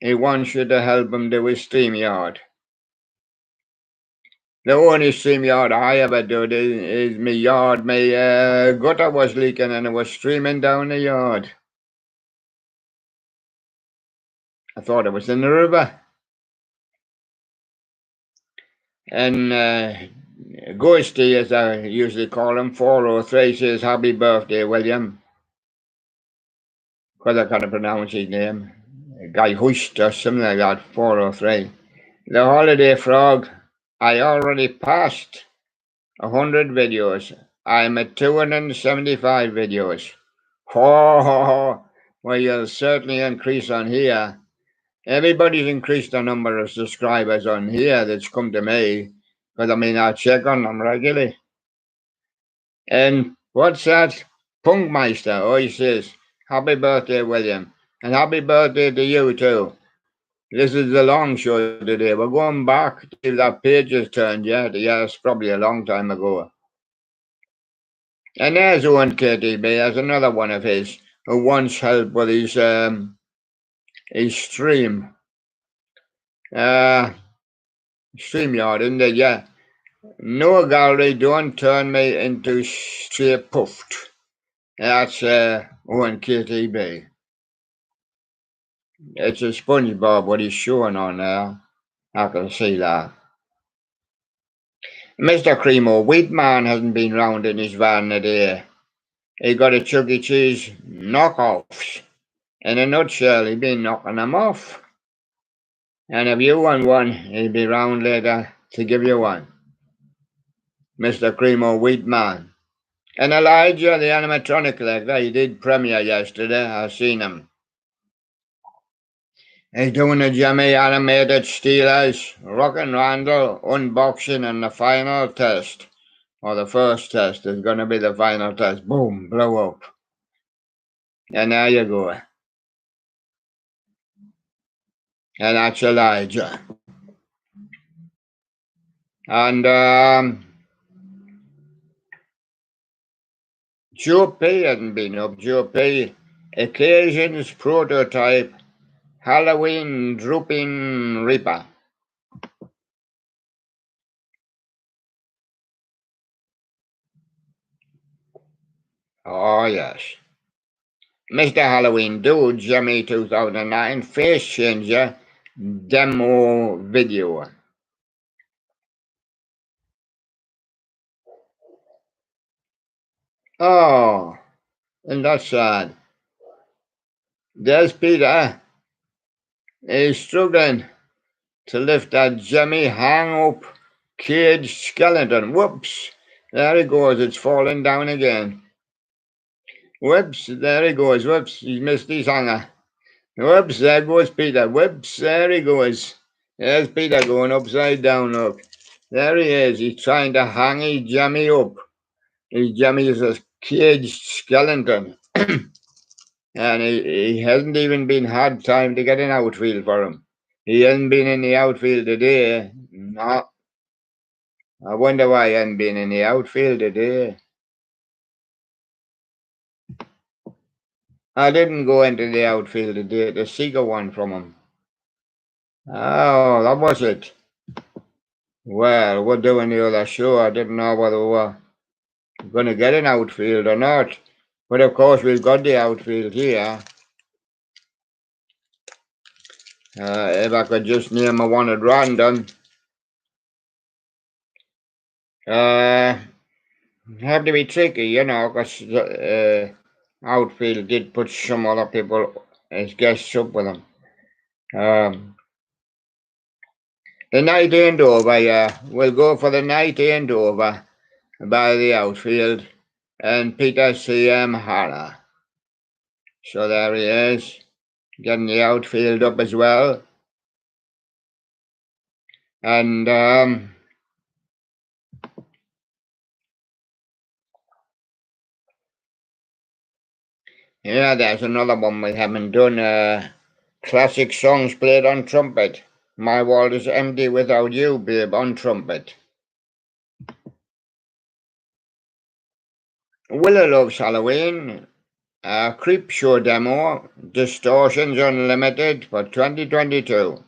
He wants you to help him do his StreamYard. The only StreamYard I ever did is my yard. My gutter was leaking and it was streaming down the yard. I thought it was in the river. And Ghosty, as I usually call him, 403, says, "Happy birthday, William," because I can't pronounce his name. Guy Husht or something like that, 403. The Holiday Frog, I already passed 100 videos. I'm at 275 videos. Oh, well, you'll certainly increase on here. Everybody's increased the number of subscribers on here that's come to me, because I mean, I check on them regularly. And what's that? Punkmeister, oh, he says, "Happy birthday, William. And happy birthday to you, too." This is the long show today. We're going back to see if that page has turned yet. Yes, probably a long time ago. And there's one KTB, there's another one of his who wants help with his stream. StreamYard, isn't it? Yeah. No gallery, don't turn me into straight puffed. That's one KTB. It's a SpongeBob what he's showing on there. I can see that. Mr. Cremo, Wheatman hasn't been round in his van today. He got a Chuck E. Cheese knockoffs. In a nutshell, he's been knocking them off. And if you want one, he'll be round later to give you one. Mr. Cremo Wheatman. And Elijah, the animatronic collector, he did premiere yesterday. I seen him. He's doing a Jimmy animated Steelers, Rock and Randall unboxing and the final test. Or the first test is going to be the final test. Boom, blow up. And there you go. And that's Elijah. And Joe P hasn't been up. Joe P. Occasions prototype Halloween Drooping Reaper. Oh, yes. Mr. Halloween Dude, Jimmy 2009, Face Changer demo video. Oh, and that's sad. There's Peter. He's struggling to lift that Jimmy hang up cage skeleton. Whoops. There he goes. It's falling down again. Whoops. There he goes. Whoops. He's missed his hanger. Whoops. There goes Peter. Whoops. There he goes. There's Peter going upside down. Look. There he is. He's trying to hang his Jimmy up. His Jimmy is a caged skeleton. And he hasn't even been had time to get an outfield for him. He hasn't been in the outfield today. No. I wonder why he hasn't been in the outfield today. I didn't go into the outfield today to seek a one from him. Oh, that was it. Well, we're doing the other show. I didn't know whether we were going to get an outfield or not. But of course, we've got the outfield here. If I could just name a one at random. Have to be tricky, you know, because outfield did put some other people as guests up with them. The night ain't over, yeah. We'll go for the night ain't over by the outfield and Peter C.M. Harrer. So there he is, getting the outfield up as well. And yeah, there's another one we haven't done. Classic songs played on trumpet. My world is empty without you, babe, on trumpet. Willow loves Halloween. Creep Show demo. Distortions Unlimited for 2022.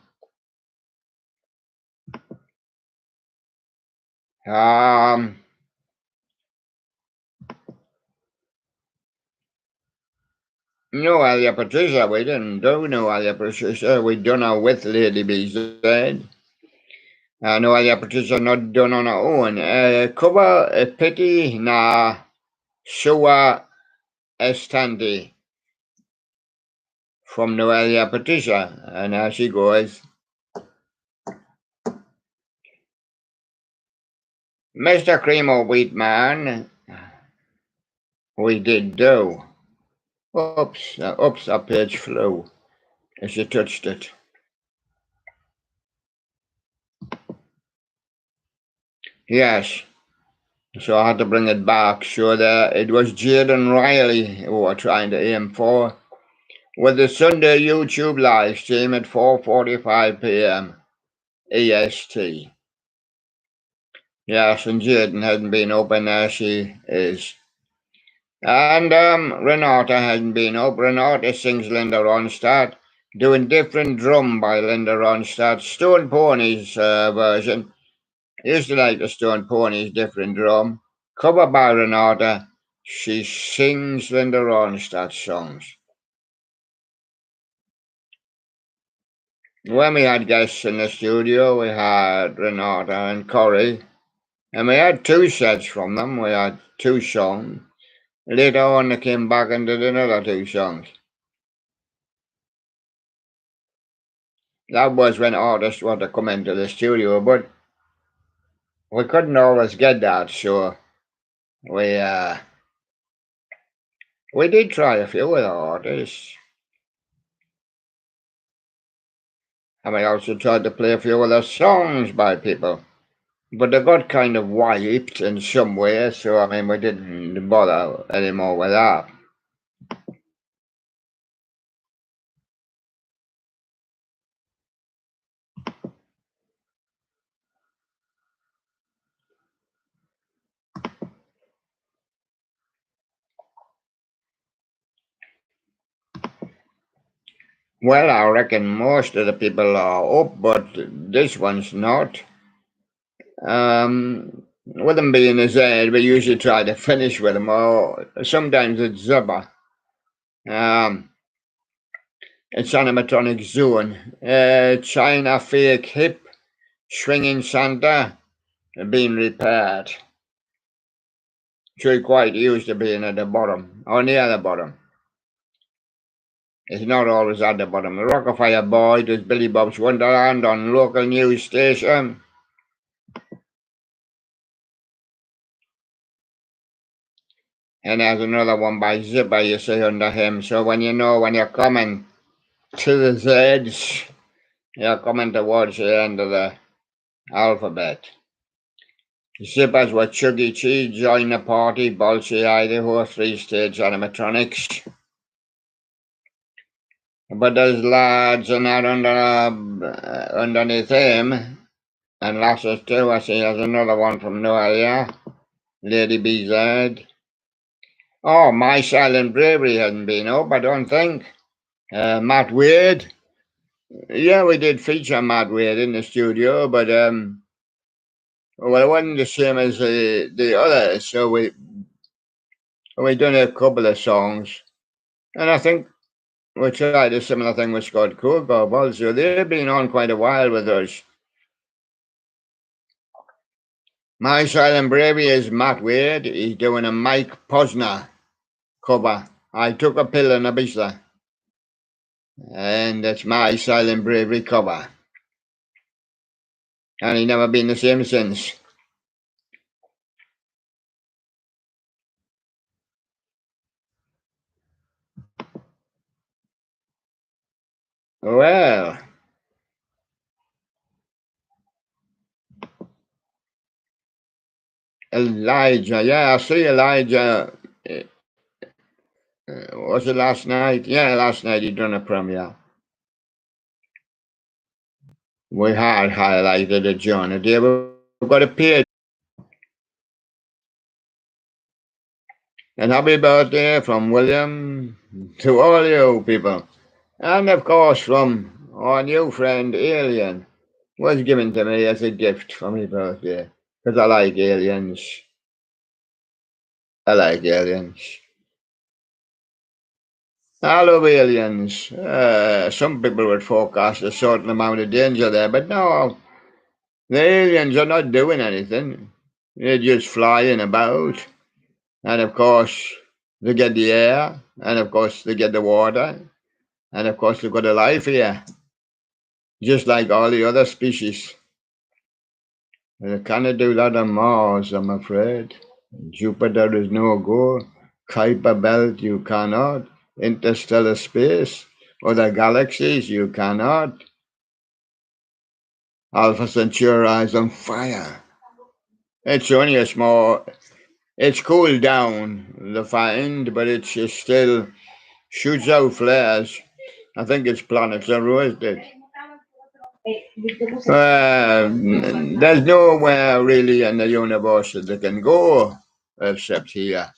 No, Alia Patricia, we didn't do no Alia Patricia. We done her with Lady B Z. No other petition not done on our own. Cover a petty na Shua Estandi from Noelia Patricia. And now she goes, Mr. Cream Wheat Man, we did do. Oops, a page flew as she touched it. Yes, so I had to bring it back. So that it was Jaden Riley who were trying to aim for, with the Sunday YouTube live stream at 4:45 p.m. EST. Yes, and Jaden hasn't been open as she is. And Renata hasn't been up. Renata sings Linda Ronstadt, doing different drum by Linda Ronstadt. Stone Ponies version. I used to like the Stone Ponies different drum. Cover by Renata. She sings Linda Ronstadt songs. When we had guests in the studio, we had Renata and Corey, and we had 2 sets from them. We had 2 songs. Later on, they came back and did another 2 songs. That was when artists wanted to come into the studio, but we couldn't always get that, so we did try a few with artists. And we also tried to play a few other songs by people. But they got kind of wiped in some way, so I mean, we didn't bother anymore with that. Well, I reckon most of the people are up, but this one's not. With them being a Z, we usually try to finish with them, or sometimes it's Zubba. It's animatronic zone. China fake hip swinging Santa being repaired. So quite used to being at the bottom, or near the bottom. It's not always at the bottom. The Rockafire Boy does Billy Bob's Wonderland on local news station. And there's another one by Zipper you see under him. So when you're coming to the Z's, you're coming towards the end of the alphabet. Zippers were Chuggy Cheese, join the party, Bolshe, Idaho, 3-stage animatronics. But there's lads and that underneath him, and lasses too. I see there's another one from Noelia, Lady BZ. Oh, My Silent Bravery hasn't been up, I don't think. Matt Wade. Yeah, we did feature Matt Wade in the studio, but well, it wasn't the same as the others, so we done a couple of songs, and I think we tried a similar thing with Scott Coolcorp also. They've been on quite a while with us. My Silent Bravery is Matt Wade. He's doing a Mike Posner cover. I took a pill in Ibiza. And that's My Silent Bravery cover. And he's never been the same since. Well, Elijah. Yeah, I see Elijah. Was it last night? Yeah, last night he done a premiere. We had highlighted it, John. We've got a page. And happy birthday from William to all you people. And of course from our new friend Alien. Was given to me as a gift for my birthday. Because I like aliens. I like aliens. I love aliens. Some people would forecast a certain amount of danger there, but no, The aliens are not doing anything. They're just flying about. And of course, they get the air. And of course, they get the water. And of course, they've got a life here. Just like all the other species. They cannot do that on Mars, I'm afraid. Jupiter is no go. Kuiper Belt, you cannot. Interstellar space. Other galaxies, you cannot. Alpha Centauri is on fire. It's only a small. It's cooled down, the find, but it's still shoots out flares. I think its planets are roasted. There's nowhere really in the universe that they can go except here.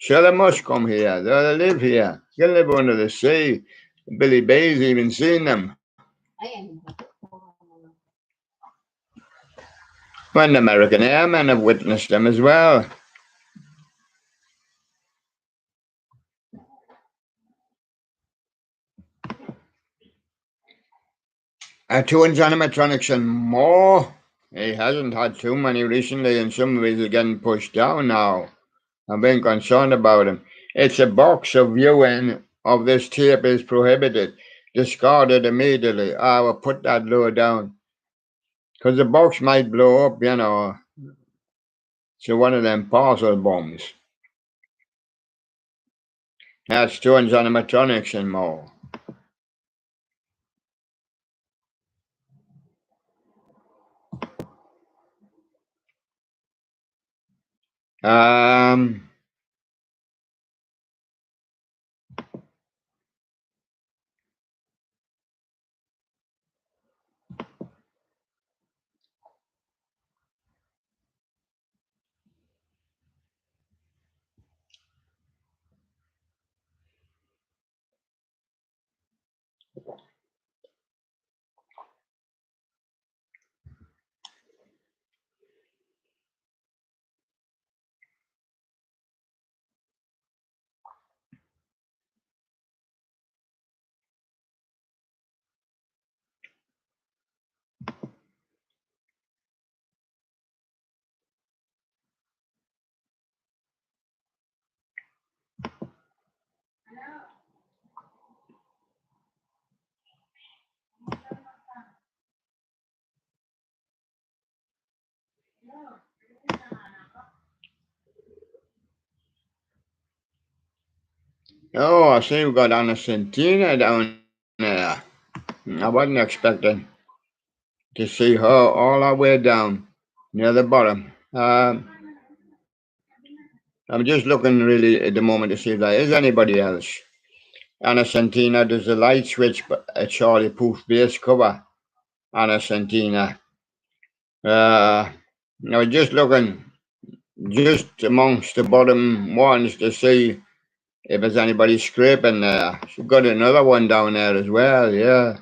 So they must come here. They live here. They live under the sea. Billy Bay's even seen them. When the American airmen have witnessed them as well. Towards animatronics and more. He hasn't had too many recently, and some of these are getting pushed down now. I'm being concerned about him. It's a box of viewing of this tape is prohibited. Discarded immediately. I will put that lower down. Because the box might blow up, you know. So one of them parcel bombs. That's towards animatronics and more. Um, oh, I see we've got Anna Centina down there. I wasn't expecting to see her all our way down near the bottom. I'm just looking really at the moment to see if there is anybody else. Anna Centina does the light switch, a Charlie Puth bass cover. Anna Centina. I was just looking just amongst the bottom ones to see if there's anybody scraping there. She's got another one down there as well, yeah.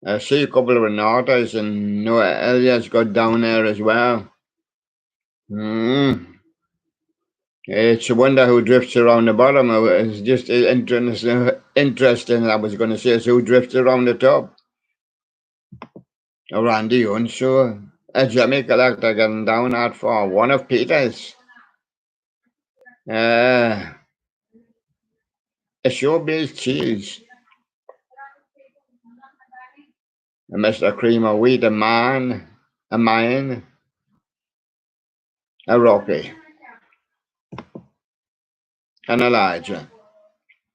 I see a couple of Renatas and Noah Elliott's got down there as well. It's a wonder who drifts around the bottom. It's just interesting. I was going to say, it's who drifts around the top. Randy Unso, a Jimmy collector getting down that far. One of Peter's. A showbiz cheese. A Mr. Cream of Wheat, a man, a mine, a Rocky, and Elijah.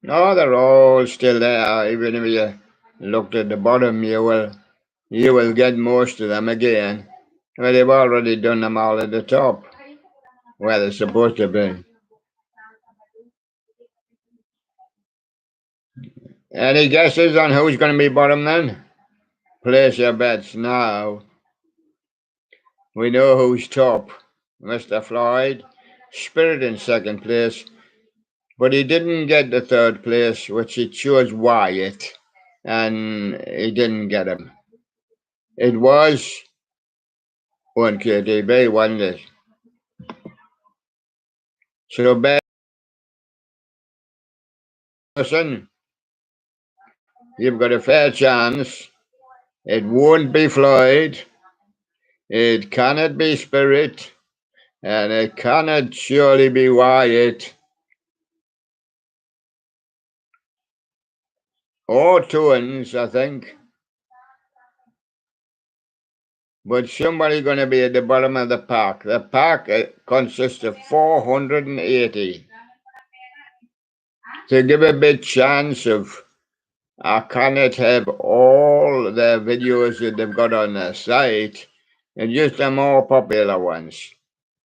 No, they're all still there. Even if you looked at the bottom, you will get most of them again. Well, they've already done them all at the top, where they're supposed to be. Any guesses on who's going to be bottom then? Place your bets now. We know who's top. Mr. Floyd, Spirit in second place, but he didn't get the third place, which he chose Wyatt, and he didn't get him. It was one KTB, wasn't it? So, Benson, you've got a fair chance It won't be Floyd. It cannot be Spirit. And it cannot surely be Wyatt. Or Toons, I think. But somebody going to be at the bottom of the pack. The pack consists of 480. To give a bit chance of, I cannot have all the videos that they've got on their site, and just the more popular ones.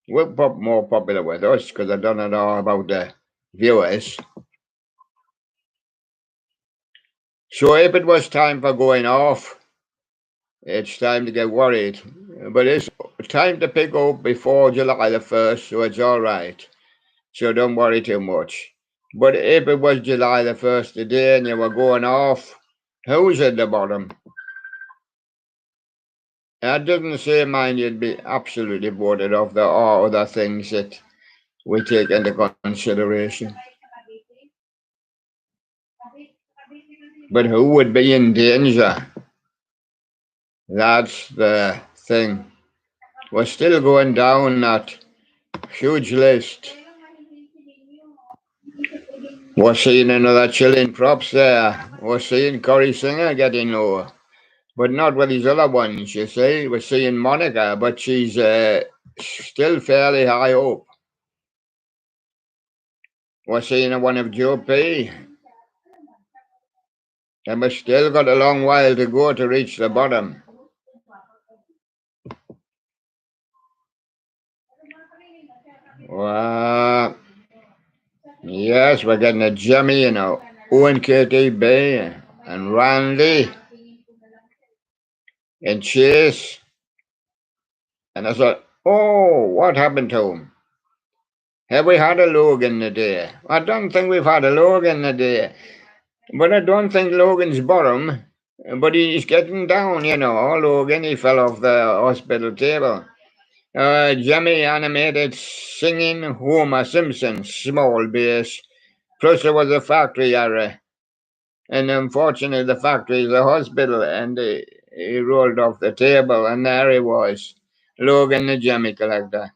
We're more popular with us because I don't know about the viewers. So if it was time for going off, it's time to get worried. But it's time to pick up before July the 1st, so it's all right. So don't worry too much. But if it was July the 1st today and you were going off, who's at the bottom? That doesn't say mine you'd be absolutely voted off. There are other things that we take into consideration. But who would be in danger? That's the thing. We're still going down that huge list. We're seeing another chilling props there. We're seeing Corey Singer getting lower. But not with these other ones, you see. We're seeing Monica, but she's still fairly high up. We're seeing one of Joe P. And we've still got a long while to go to reach the bottom. Well, yes, we're getting a Jimmy, Owen KTB and Randy and Chase. And I thought, oh, what happened to him? Have we had a Logan today? I don't think we've had a Logan today. But I don't think Logan's bottom. But he's getting down, Logan, he fell off the hospital table. Jimmy animated singing Homer Simpson, small bass. Plus there was a factory error. And unfortunately the factory is a hospital and he rolled off the table and there he was. Logan the Jimmy collector.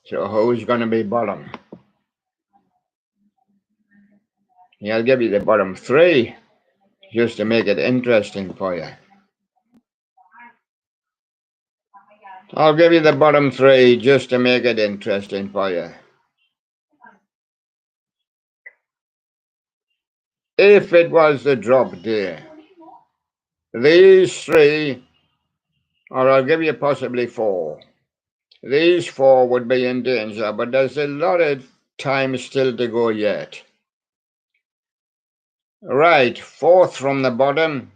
So who's going to be bottom? Yeah, I'll give you the bottom three just to make it interesting for you. I'll give you the bottom three just to make it interesting for you. If it was the drop day, these three, or I'll give you possibly four. These four would be in danger, but there's a lot of time still to go yet. Right, fourth from the bottom,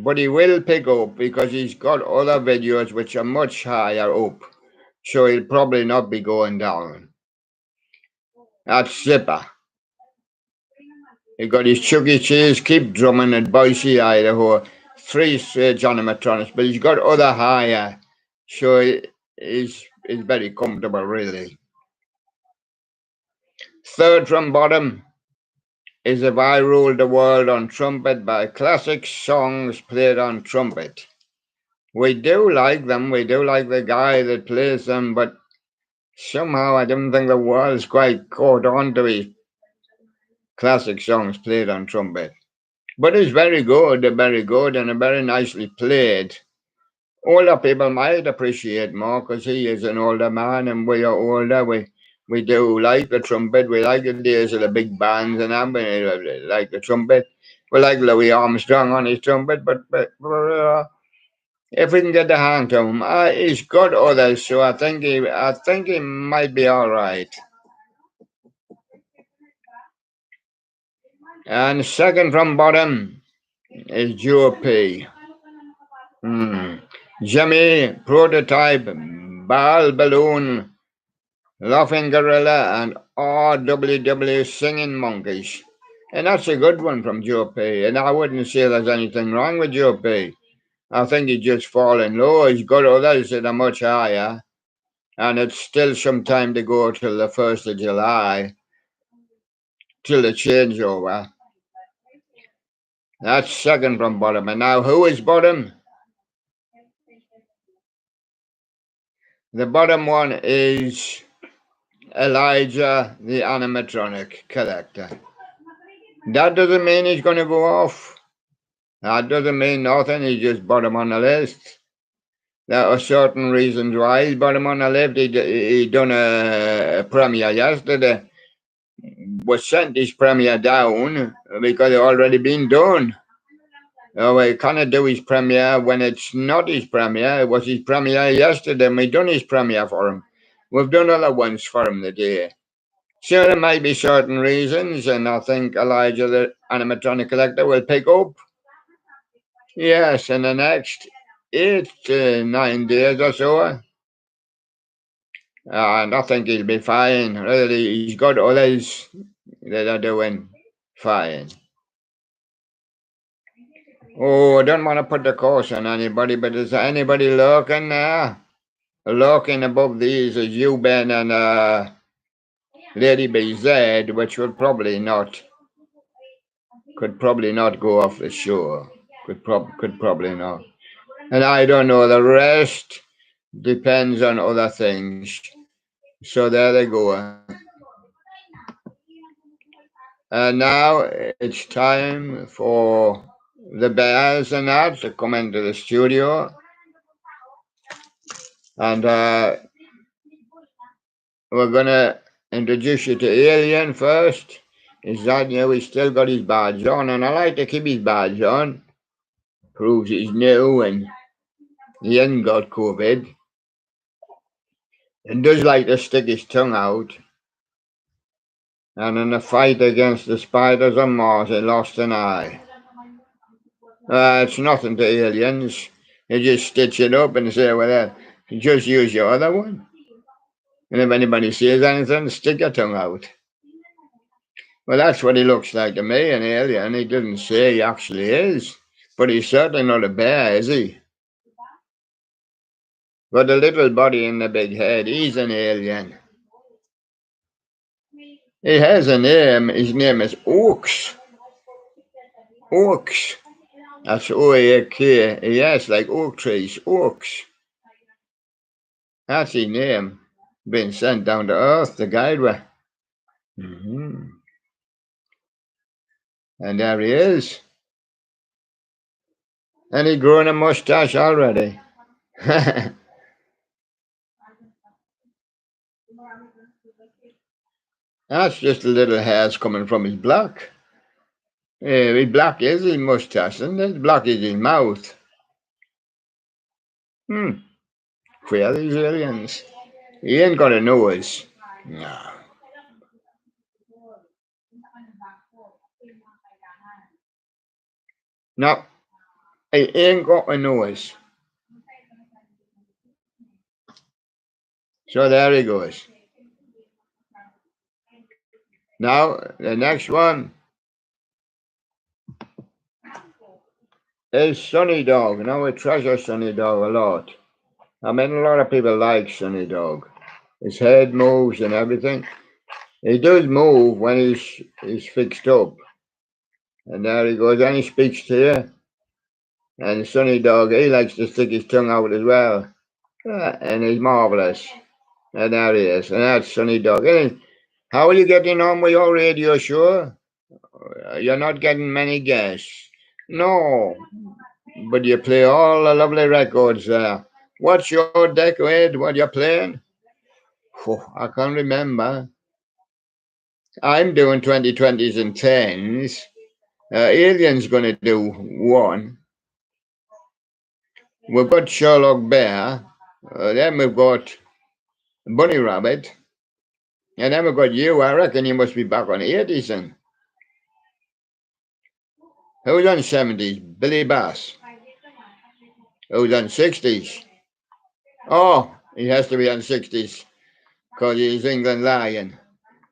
but he will pick up because he's got other videos which are much higher up, so he'll probably not be going down. That's Zipper. He got his Chuck E. Cheese, keep drumming at Boise, Idaho, 3 straight animatronics, but he's got other higher, so he's very comfortable, really. Third from bottom is If I Ruled the World on Trumpet by Classic Songs Played on Trumpet. We do like them, we do like the guy that plays them, but somehow I don't think the world's quite caught on to his classic songs played on trumpet. But it's very good, and very nicely played. Older people might appreciate more because he is an older man and we are older. We do like the trumpet. We like the days of the big bands and that. We like the trumpet. We like Louis Armstrong on his trumpet, but if we can get the hang to him, he's got others, so I think he might be all right. And second from bottom is Joe P. Jimmy, Prototype, Ball Balloon, Laughing Gorilla, and RWW Singing Monkeys. And that's a good one from Joe P. And I wouldn't say there's anything wrong with Joe P. I think he's just fallen low. He's got others that are much higher, and it's still some time to go till the 1st of July, till the changeover. That's second from bottom. And now who is bottom? The bottom one is Elijah, the animatronic collector. That doesn't mean he's going to go off. That doesn't mean nothing. He's just bottom on the list. There are certain reasons why he's bottom on the list. He done a premiere yesterday. Was sent his premiere down because it already been done. We can't do his premiere when it's not his premiere. It was his premiere yesterday, and we done his premiere for him. We've done other ones for him today. So there might be certain reasons, and I think Elijah, the animatronic collector, will pick up. Yes, in the next 8 to 9 days or so. And I think he'll be fine. Really, he's got others that are doing fine. Oh, I don't want to put the curse on anybody, but is there anybody lurking there? Lurking above these is you, Ben, and Lady BZ, which could probably not go off the shore. Could probably not. And I don't know. The rest depends on other things. So there they go. And now it's time for the bears and that to come into the studio. And we're going to introduce you to Alien first. Is that, he's still got his badge on, and I like to keep his badge on. Proves he's new and he hasn't got COVID. And does like to stick his tongue out. And in the fight against the spiders on Mars, he lost an eye. It's nothing to aliens. They just stitch it up and say, well, just use your other one. And if anybody says anything, stick your tongue out. Well, that's what he looks like to me, an alien. He doesn't say he actually is. But he's certainly not a bear, is he? But the little body and the big head, he's an alien. He has a name. His name is Oaks. Oaks. That's O-A-K. Yes, like oak trees. Oaks. That's his name. Been sent down to Earth to guide with. Mm-hmm. And there he is. And he grown a mustache already. That's just the little hairs coming from his black. His black is his mustache, and his black is his mouth. Queer, these aliens. He ain't got a nose. No. No. He ain't got a nose. So there he goes. Now, the next one is Sunny Dog. Now, we treasure Sunny Dog a lot. I mean, a lot of people like Sunny Dog. His head moves and everything. He does move when he's fixed up. And there he goes, and he speaks to you. And Sunny Dog, he likes to stick his tongue out as well. And he's marvellous. And there he is. And that's Sunny Dog. And how are you getting on with your radio show? You're not getting many guests. No. But you play all the lovely records there. What's your decade? What you're playing? Oh, I can't remember. I'm doing 2020s and 10s. Alien's going to do one. We've got Sherlock Bear. Then we've got Bunny Rabbit. And then we've got you. I reckon you must be back on 80s then. Who's on 70s? Billy Bass. Who's on 60s? Oh, he has to be on 60s because he's England Lion.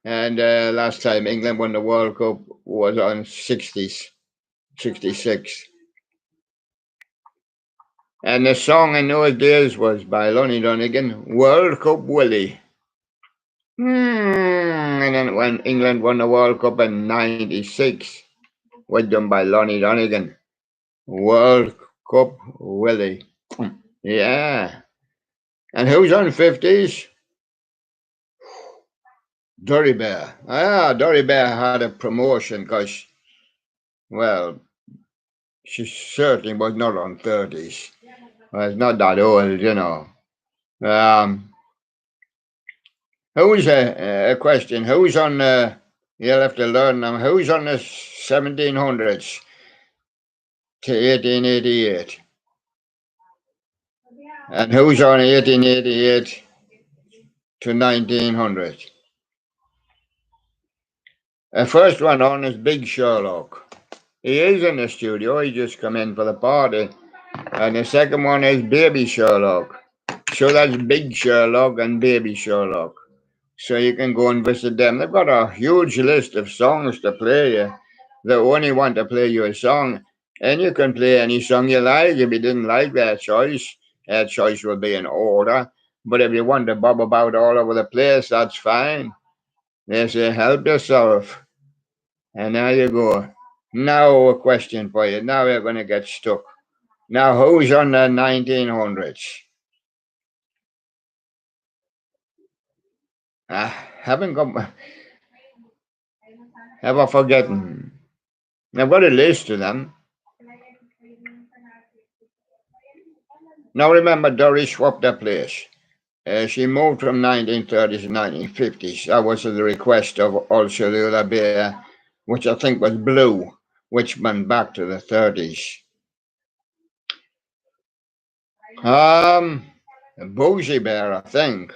And last time England won the World Cup was on 60s, 66. And the song in those days was by Lonnie Donegan, World Cup Willie. And then when England won the World Cup in '96, was done by Lonnie Donegan, World Cup Willie. Yeah. And who's on 50s? Dory Bear. Dory Bear had a promotion because, well, she certainly was not on 30s. Well, it's not that old, you know. Who's a question? Who's on you'll have to learn them. Who's on the 1700s to 1888? And who's on 1888 to 1900? The first one on is Big Sherlock. He is in the studio. He just come in for the party. And the second one is Baby Sherlock. So that's Big Sherlock and Baby Sherlock. So you can go and visit them. They've got a huge list of songs to play you. They only want to play you a song. And you can play any song you like. If you didn't like their choice will be in order. But if you want to bob about all over the place, that's fine. They say, help yourself. And there you go. Now a question for you. Now you're going to get stuck. Now, who's on the 1900s? I haven't got. Have I forgotten? I've got a list of them. Now remember, Doris swapped her place. She moved from 1930s to 1950s. That was at the request of also the other bear, which I think was Blue, which went back to the 30s. Boozy Bear, I think,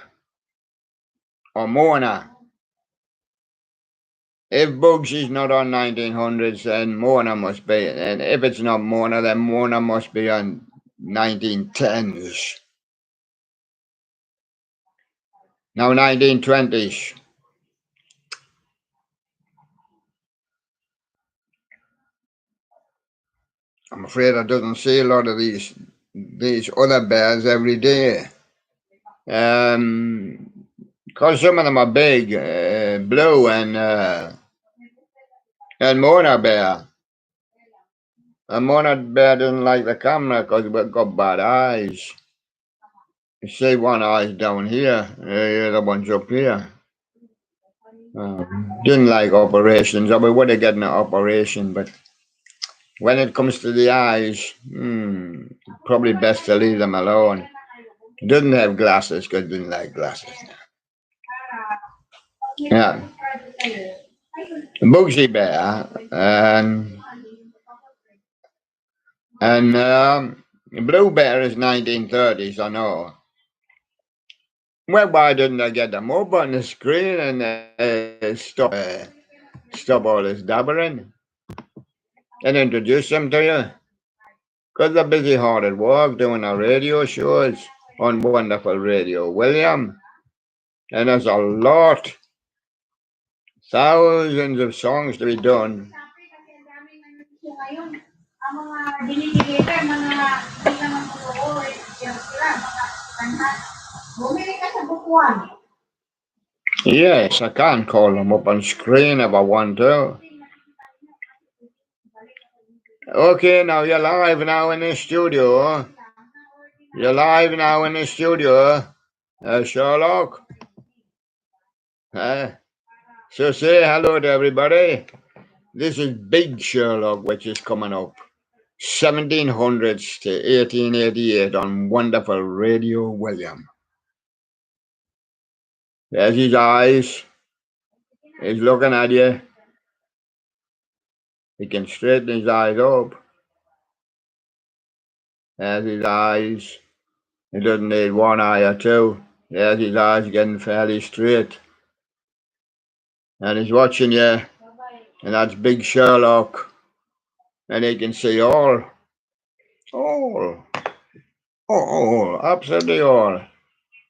or Mona. If Bugsy's not on 1900s, then Mona must be. And if it's not Mona, then Mona must be on 1910s. Now 1920s. I'm afraid I doesn't see a lot of these other bears every day. Because some of them are big, Blue and Mona Bear. And Mona Bear doesn't like the camera because we've got bad eyes. You see one eye's down here, the other one's up here. Didn't like operations. I would have gotten an operation, but when it comes to the eyes, probably best to leave them alone. Didn't have glasses because didn't like glasses. Yeah. Bugsy Bear and Blue Bear is 1930s, I know. Well, why didn't I get them up on the screen and stop all this dabbering and introduce them to you? Because they're busy hard at work doing our radio shows on Wonderful Radio William. And there's a lot, thousands of songs to be done. Yes, I can call them up on screen if I want to. Okay, now you're live now in the studio. You're live now in the studio, Sherlock. So say hello to everybody. This is Big Sherlock, which is coming up. 1700s to 1888 on Wonderful Radio William. There's his eyes. He's looking at you. He can straighten his eyes up. There's his eyes. He doesn't need one eye or two. There's his eyes getting fairly straight. And he's watching you. And that's Big Sherlock. And he can see all, absolutely all.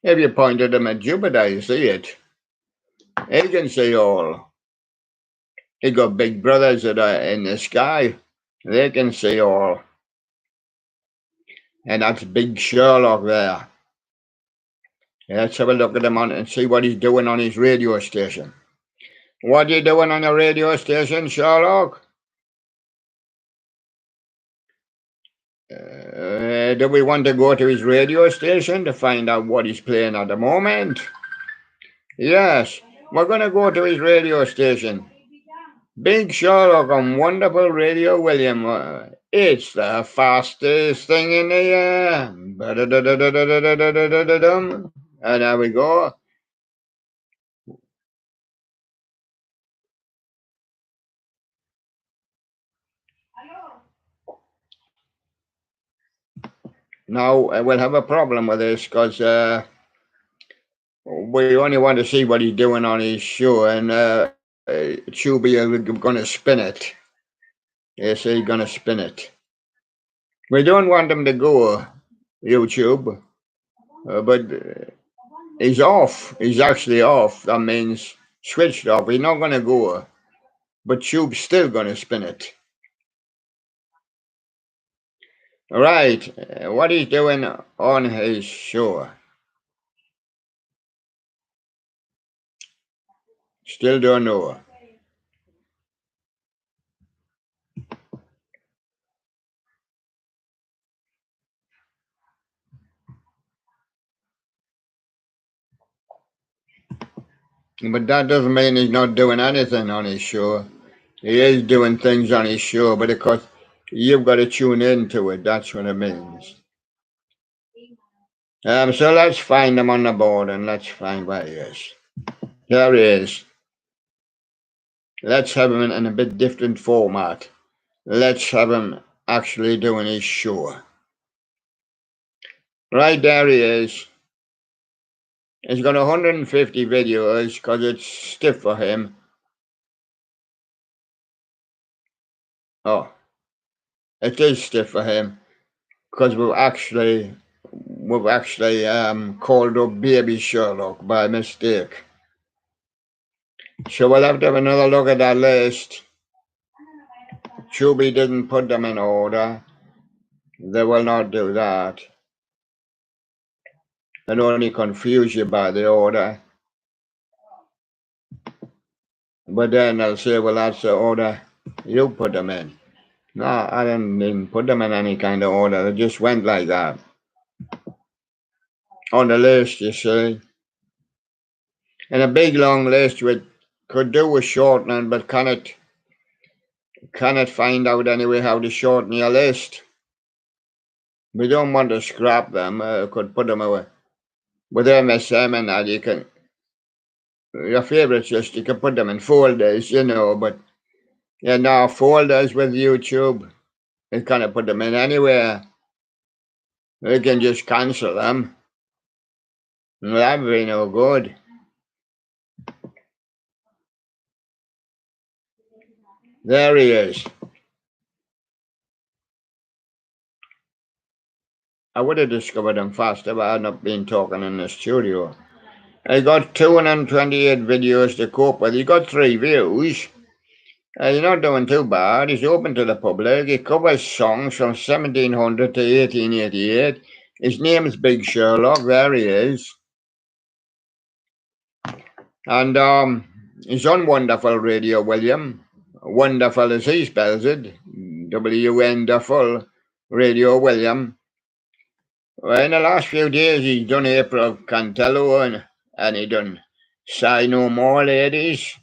If you pointed him at Jupiter, you see it. He can see all. He got big brothers that are in the sky. They can see all. And that's Big Sherlock there. Let's have a look at him on and see what he's doing on his radio station. What are you doing on your radio station, Sherlock? Do we want to go to his radio station to find out what he's playing at the moment? Yes, we're going to go to his radio station. Big Sherlock on Wonderful Radio William. It's the fastest thing in the air. And there we go. Now, we'll have a problem with this because we only want to see what he's doing on his show, and Chubby is going to spin it. Yes, he's going to spin it. We don't want him to go, YouTube, but he's off. He's actually off. That means switched off. He's not going to go, but Tube's still going to spin it. Right, what he's doing on his show. Still don't know. But that doesn't mean he's not doing anything on his show. He is doing things on his show, but of course, you've got to tune into it. That's what it means. So let's find him on the board and let's find where he is. There he is. Let's have him in a bit different format. Let's have him actually doing his show. Right, there he is. He's got 150 videos because it's stiff for him. Oh, it is stiff for him because we've actually called up Baby Sherlock by mistake. So we'll have to have another look at that list. Chubby didn't put them in order. They will not do that. And only confuse you by the order. But then they'll say, well, that's the order you put them in. No, I didn't even put them in any kind of order. They just went like that. On the list, you see. And a big long list we could do with shortening, but cannot find out anyway how to shorten your list. We don't want to scrap them. Could put them away. With MSM and that, you can, your favorites list, you can put them in folders, you know, but yeah, now folders with YouTube, you can't put them in anywhere. You can just cancel them. That would be no good. There he is. I would have discovered him faster, but I had not been talking in the studio. I got 228 videos to cope with. He got 3 views. He's not doing too bad. He's open to the public. He covers songs from 1700 to 1888. His name is Big Sherlock. There he is. And he's on Wonderful Radio William. Wonderful as he spells it. W-N-Duffel Radio William. Well, in the last few days, he's done April Cantello and he done Sigh No More Ladies.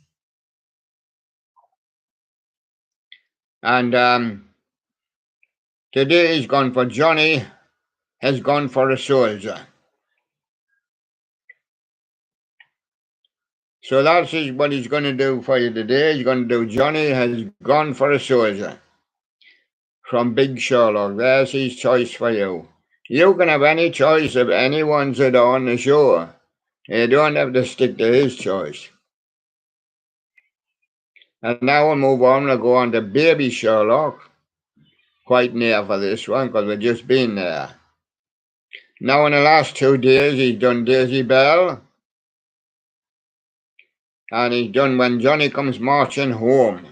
And today he's gone for Johnny Has Gone for a Soldier. So that's what he's going to do for you today. He's going to do Johnny Has Gone for a Soldier from Big Sherlock. There's his choice for you. You can have any choice of anyone's that are on the show. You don't have to stick to his choice. And now we'll move on. We'll go on to Baby Sherlock. Quite near for this one because we've just been there. Now in the last 2 days he's done Daisy Bell. And he's done When Johnny Comes Marching Home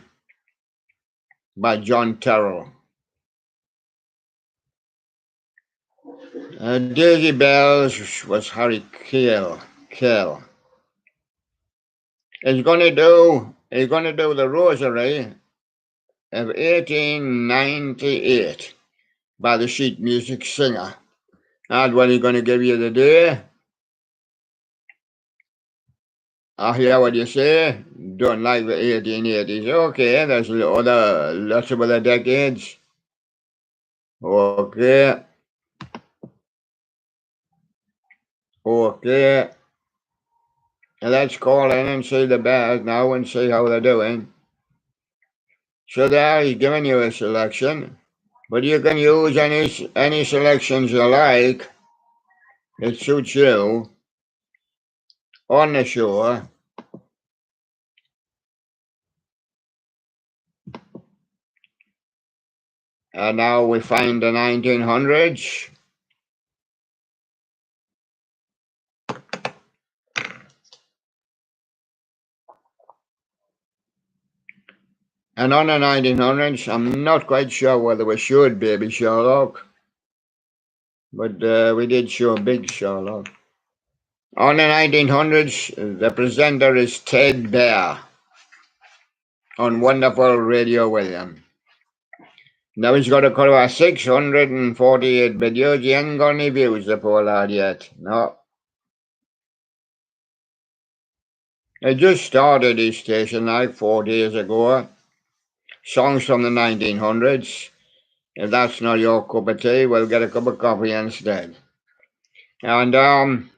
by John Terrell. Daisy Bells was Harry Kell. He's gonna do the Rosary of 1898 by the sheet music singer. That's what he's gonna give you today. I hear what you say. Don't like the 1880s. Okay, there's lots of other decades. Okay. Let's call in and see the Bears now and see how they're doing. So there, he's giving you a selection, but you can use any selections you like. It suits you on the show. And now we find the 1900s. And on the 1900s, I'm not quite sure whether we showed Baby Sherlock, but we did show Big Sherlock. On the 1900s, the presenter is Ted Bear on Wonderful Radio William. Now he's got a cut of 648 videos. He ain't got any views, the poor lad, yet. No. He just started his station like 4 days ago. Songs from the 1900s. If that's not your cup of tea, we'll get a cup of coffee instead. And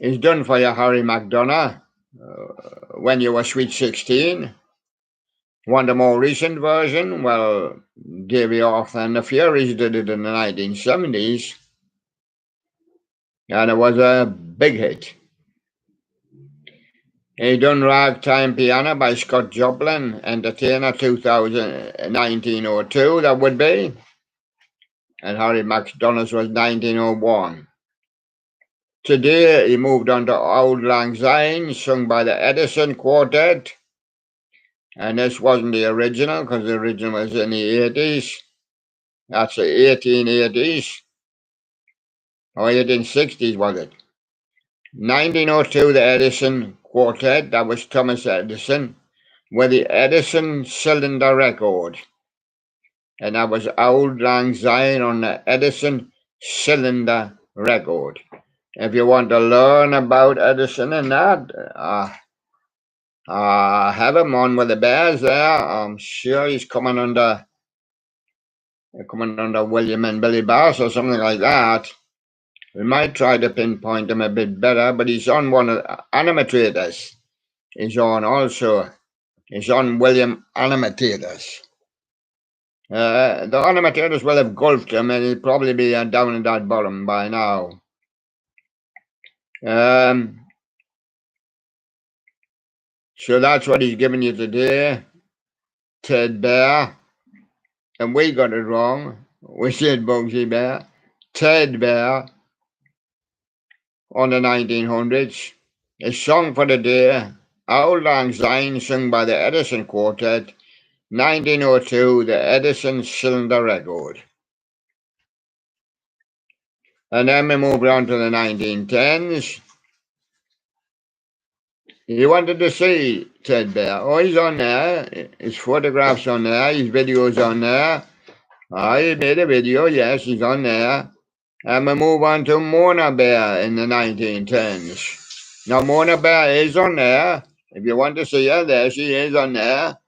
it's done for you, Harry McDonough, when you were Sweet 16. Want a more recent version? Well, Davy Arthur and the Furies did it in the 1970s. And it was a big hit. He done Ragtime Piano by Scott Joplin, Entertainer 1902, that would be. And Harry McDonough's was 1901. Today he moved on to Auld Lang Syne, sung by the Edison Quartet. And this wasn't the original, because the original was in the 80s. That's the 1880s. Or 1860s, was it? 1902, the Edison Quartet, that was Thomas Edison, with the Edison cylinder record. And that was Auld Lang Syne on the Edison cylinder record. If you want to learn about Edison and that, have him on with the Bears there. I'm sure he's coming under William and Billy Bass or something like that. We might try to pinpoint him a bit better, but he's on one of the Animators. He's on William Animators. The Animators will have gulfed him, and he'll probably be down in that bottom by now. So that's what he's giving you today, Ted Bear. And we got it wrong. We said Bugsy Bear. Ted Bear on the 1900s. A song for the day, Auld Lang Syne, sung by the Edison Quartet, 1902, the Edison cylinder record. And then we moved on to the 1910s. You wanted to see Ted Bear. Oh, he's on there. His photographs on there. His videos on there. He made a video. Yes, he's on there. And we move on to Mona Bear in the 1910s. Now, Mona Bear is on there. If you want to see her, there she is on there.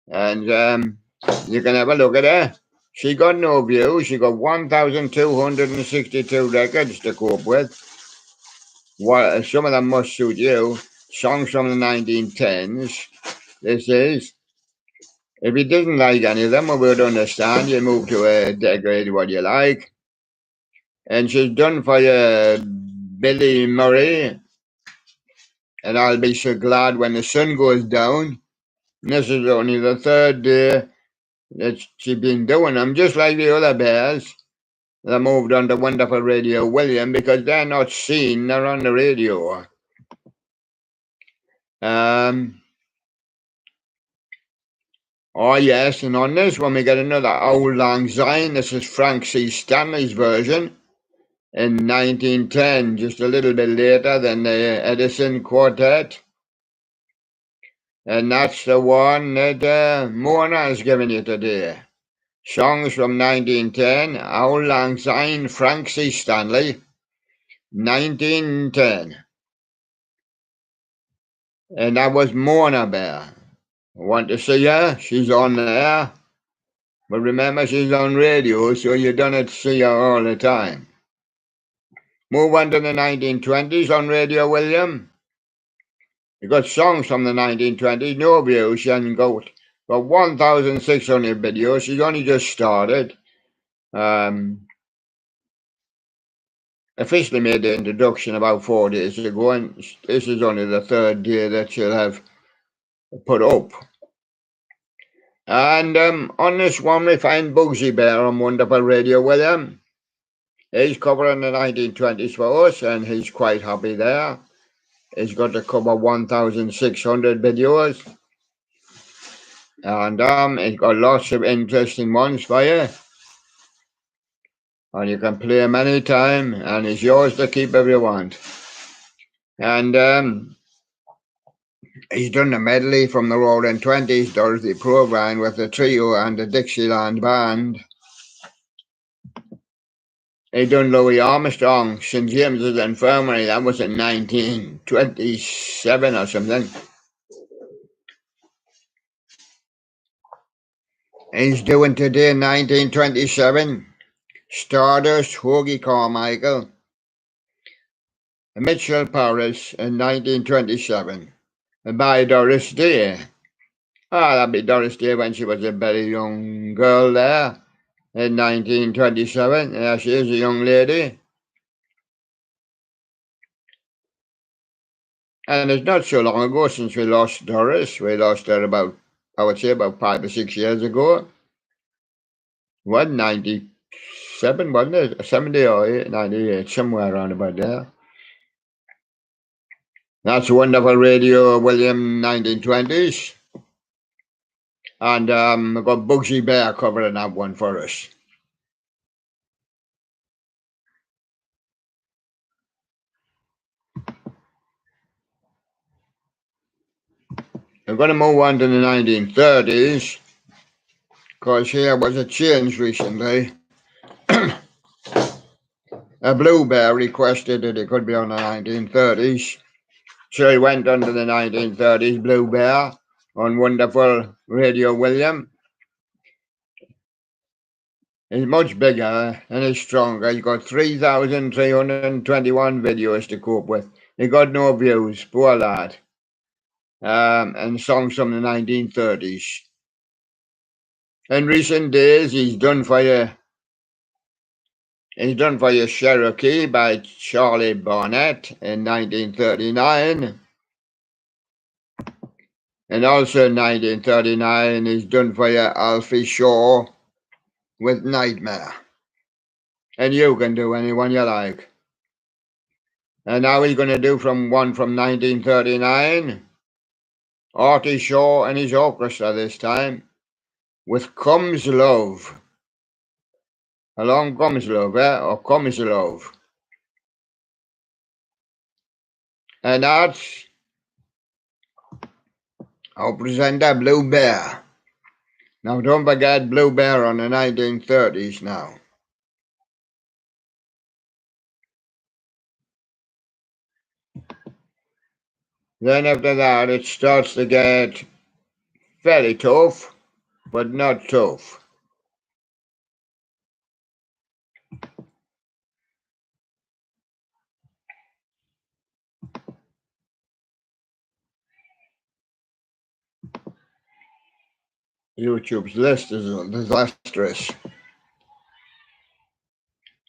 And you can have a look at her. She got no views. She got 1,262 records to cope with. Well, some of them must suit you. Songs from the 1910s. This is. If you didn't like any of them, we would understand. You move to a decade what you like. And she's done for you, Billy Murray. And I'll be so glad when the sun goes down. And this is only the third day that she's been doing them, just like the other Bears. They moved on to Wonderful Radio William because they're not seen, they're on the radio. Oh yes, and on this one we get another Auld Lang Syne. This is Frank C. Stanley's version in 1910, just a little bit later than the Edison Quartet. And that's the one that Mona has given you today. Songs from 1910, Auld Lang Syne, Frank C. Stanley, 1910. And that was Mona Bear. Want to see her? She's on there. But remember, she's on radio, so you don't see her all the time. Move on to the 1920s on Radio William. You got songs from the 1920s, no views. She hasn't got 1,600 videos. She's only just started. Officially made the introduction about 4 days ago, and this is only the third day that she'll have put up. And on this one, we find Bugsy Bear on Wonderful Radio William. He's covering the 1920s for us, and he's quite happy there. He's got to cover 1,600 videos. And he's got lots of interesting ones for you. And you can play them anytime, and it's yours to keep if you want. And he's done the medley from the Roaring Twenties, Dorothy Provine with the trio and the Dixieland Band. He done Louis Armstrong, St. James's Infirmary. That was in 1927 or something. He's doing today in 1927, Stardust, Hoagy Carmichael, Mitchell Paris in 1927, by Doris Day. That'd be Doris Day when she was a very young girl there in 1927. There she is, a young lady. And it's not so long ago since we lost Doris. We lost her about 5 or 6 years ago. 97, wasn't it? 70 or 98, somewhere around about there. That's Wonderful Radio William 1920s. And we've got Bugsy Bear covering that one for us. We're going to move on to the 1930s, because here was a change recently. A Blue Bear requested that it could be on the 1930s. So he went on to the 1930s, Blue Bear, on Wonderful Radio William. He's much bigger and he's stronger. He's got 3,321 videos to cope with. He got no views, poor lad. And songs from the 1930s. In recent days, he's done for you Cherokee by Charlie Barnett in 1939. And also in 1939, he's done for you Alfie Shaw with Nightmare. And you can do anyone you like. And now he's going to do one from 1939. Artie Shaw and his orchestra this time, with Comes Love. Along Comes Love, or Comes Love. And that's our presenter, Blue Bear. Now don't forget Blue Bear on the 1930s now. Then after that, it starts to get fairly tough, but not tough. YouTube's list is disastrous.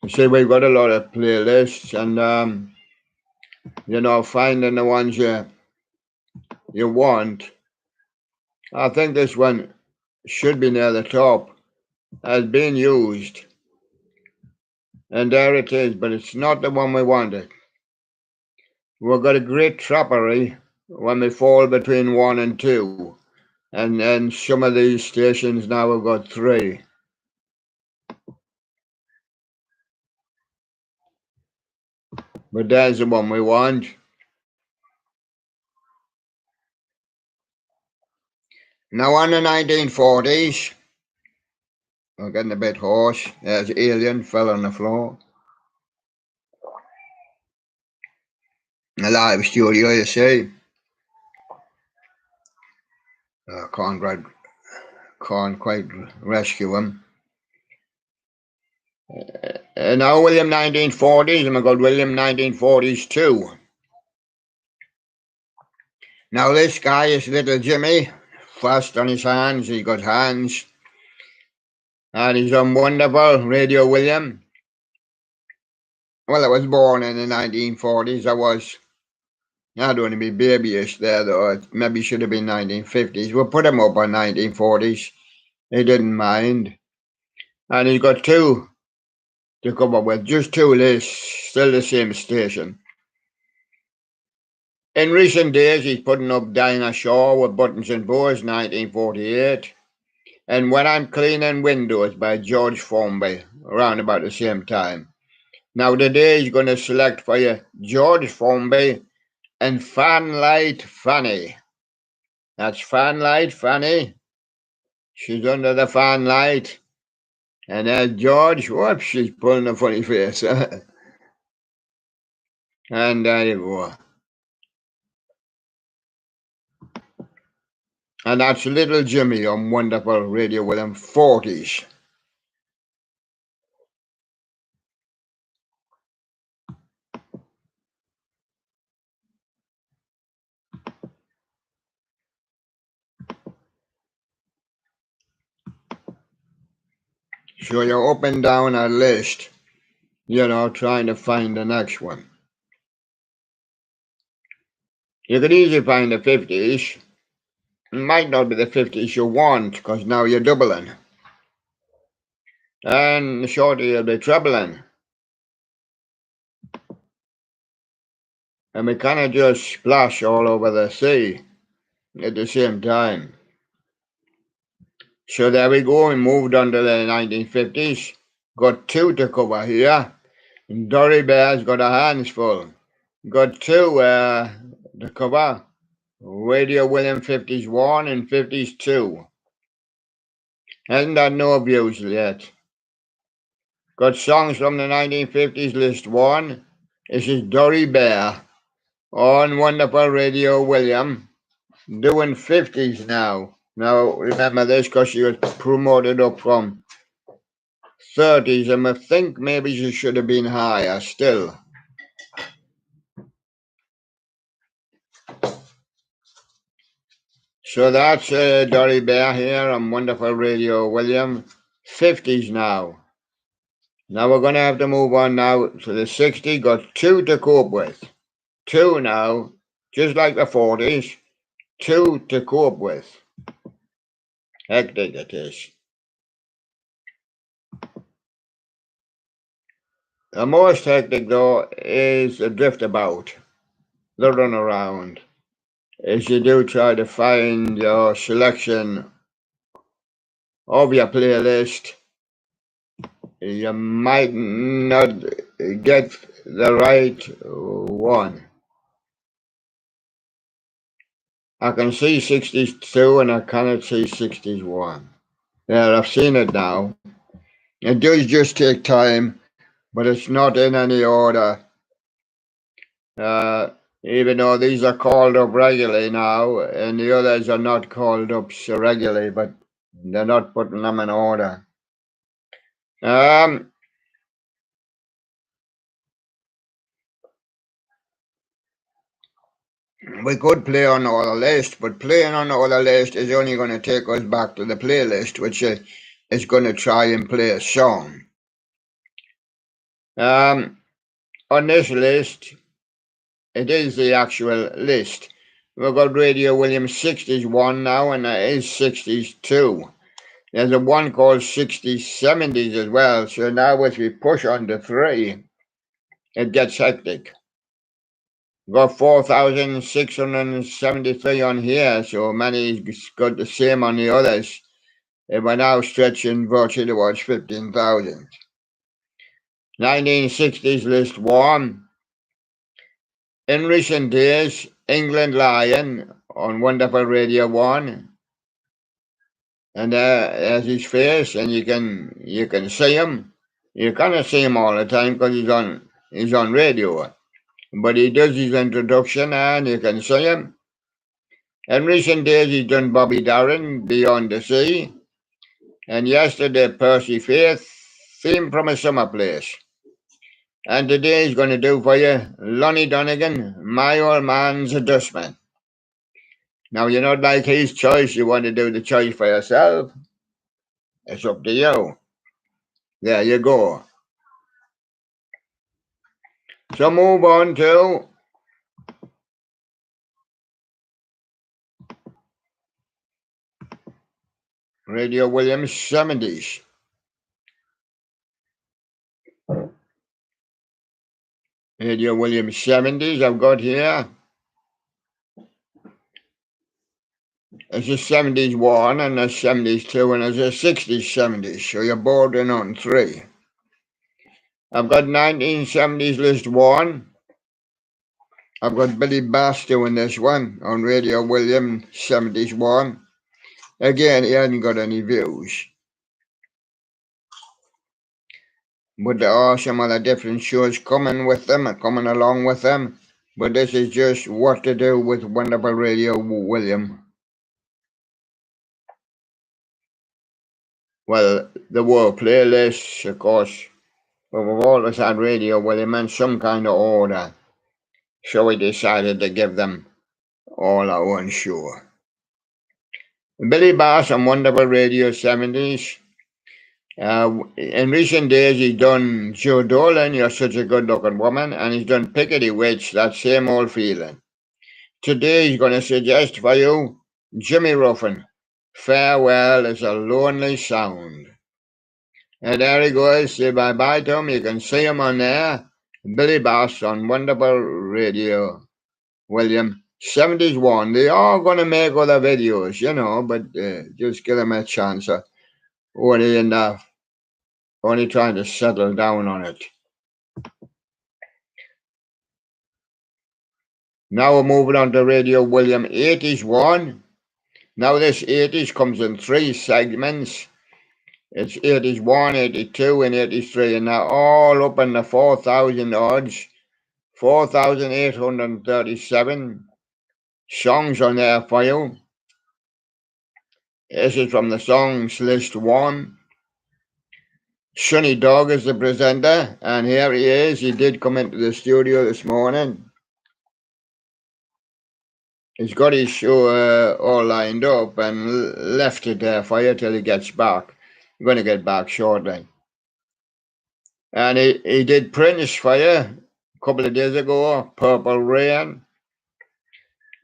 You see, we've got a lot of playlists, and finding the ones you want. I think this one should be near the top, has been used. And there it is, but it's not the one we wanted. We've got a great trappery when we fall between 1 and 2. And then some of these stations now have got 3. But there's the one we want. Now on the 1940s, we're getting a bit hoarse. There's Alien fell on the floor. A live studio, you see. Can't quite rescue him. Now William 1940s, and we got William 1940s too. Now this guy is little Jimmy, fast on his hands, he got hands. And he's on wonderful Radio William. Well, I was born in the 1940s. I'd only be babyish there, though. Maybe should have been 1950s. We'll put him up on 1940s. He didn't mind. And he's got 2 to come up with, just 2 lists, still the same station. In recent days, he's putting up Dinah Shaw with Buttons and Bows, 1948. And When I'm Cleaning Windows by George Formby, around about the same time. Now today he's going to select for you George Formby and Fanlight Fanny. That's Fanlight Fanny. She's under the fanlight. And there's George. Whoops, she's pulling a funny face. And there you go. And that's Little Jimmy on wonderful Radio William 40s. So you're up and down a list, trying to find the next one. You could easily find the 50s. It might not be the 50s you want, because now you're doubling. And shortly you'll be trebling. And we kind of just splash all over the sea at the same time. So there we go, we moved on to the 1950s. Got 2 to cover here. And Dory Bear's got her hands full. Got 2 to cover. Radio William 50s 1 and 50s 2. Hasn't had no views yet. Got songs from the 1950s list 1. This is Dory Bear on wonderful Radio William, doing 50s now. Now remember this, because she was promoted up from 30s, and I think maybe she should have been higher still. So that's Dory Bear here on wonderful Radio William, 50s now. Now we're going to have to move on now to the 60s. Got 2 to cope with. 2 now, just like the 40s. 2 to cope with. Hectic it is. The most hectic, though, is the drift about, the run around. As you do try to find your selection of your playlist, you might not get the right one. I can see 62 and I cannot see 61. Yeah, I've seen it now. It does just take time, but it's not in any order. Even though these are called up regularly now, and the others are not called up so regularly, but they're not putting them in order. We could play on all the list, but playing on all the list is only going to take us back to the playlist, which is going to try and play a song. On this list, it is the actual list. We've got Radio William 60s 1 now, and there is 60s 2. There's a one called 60s 70s as well, so now as we push on to 3, it gets hectic. Got 4,673 on here, so many got the same on the others. We're now stretching virtually towards 15,000. 1960s list 1. In recent days, England Lion on Wonderful Radio 1. And there's his face, and you can see him. You cannot see him all the time because he's on radio. But he does his introduction, and you can see him. In recent days, he's done Bobby Darin, Beyond the Sea. And yesterday, Percy Faith, Theme from a Summer Place. And today he's going to do for you Lonnie Donegan, My Old Man's a Dustman. Now, you're not like his choice. You want to do the choice for yourself. It's up to you. There you go. So move on to Radio Williams 70s. Radio Williams 70s I've got here. There's a 70s 1 and a 70s 2 and there's a 60s 70s. So you're bordering on 3. I've got 1970s list 1. I've got Billy Bass doing this one on Radio Williams 70s 1. Again, he hasn't got any views. But there are some other different shows coming along with them. But this is just what to do with Wonderful Radio William. Well, the world playlists, of course. But we've always had Radio William in some kind of order. So we decided to give them all our own show. Billy Bass on Wonderful Radio 70s. In recent days, he's done Joe Dolan, You're Such a Good Looking Woman, and he's done Pickety Witch, That Same Old Feeling. Today, he's going to suggest for you Jimmy Ruffin, Farewell is a Lonely Sound. And there he goes. Say bye-bye to him. You can see him on there. Billy Bass on Wonderful Radio William 70s 1. They are going to make other videos, but just give them a chance. Only trying to settle down on it. Now we're moving on to Radio William 80s 1. Now this 80s comes in 3 segments. It's 80s 1, 82 and 83 and they're all up in the 4,000 odds. 4,837 songs on there for you. This is from the songs list 1. Sonny Dog is the presenter, and here he is. He did come into the studio this morning. He's got his show all lined up and left it there for you till he gets back. I'm going to get back shortly. And he did Prince for you a couple of days ago, Purple Rain.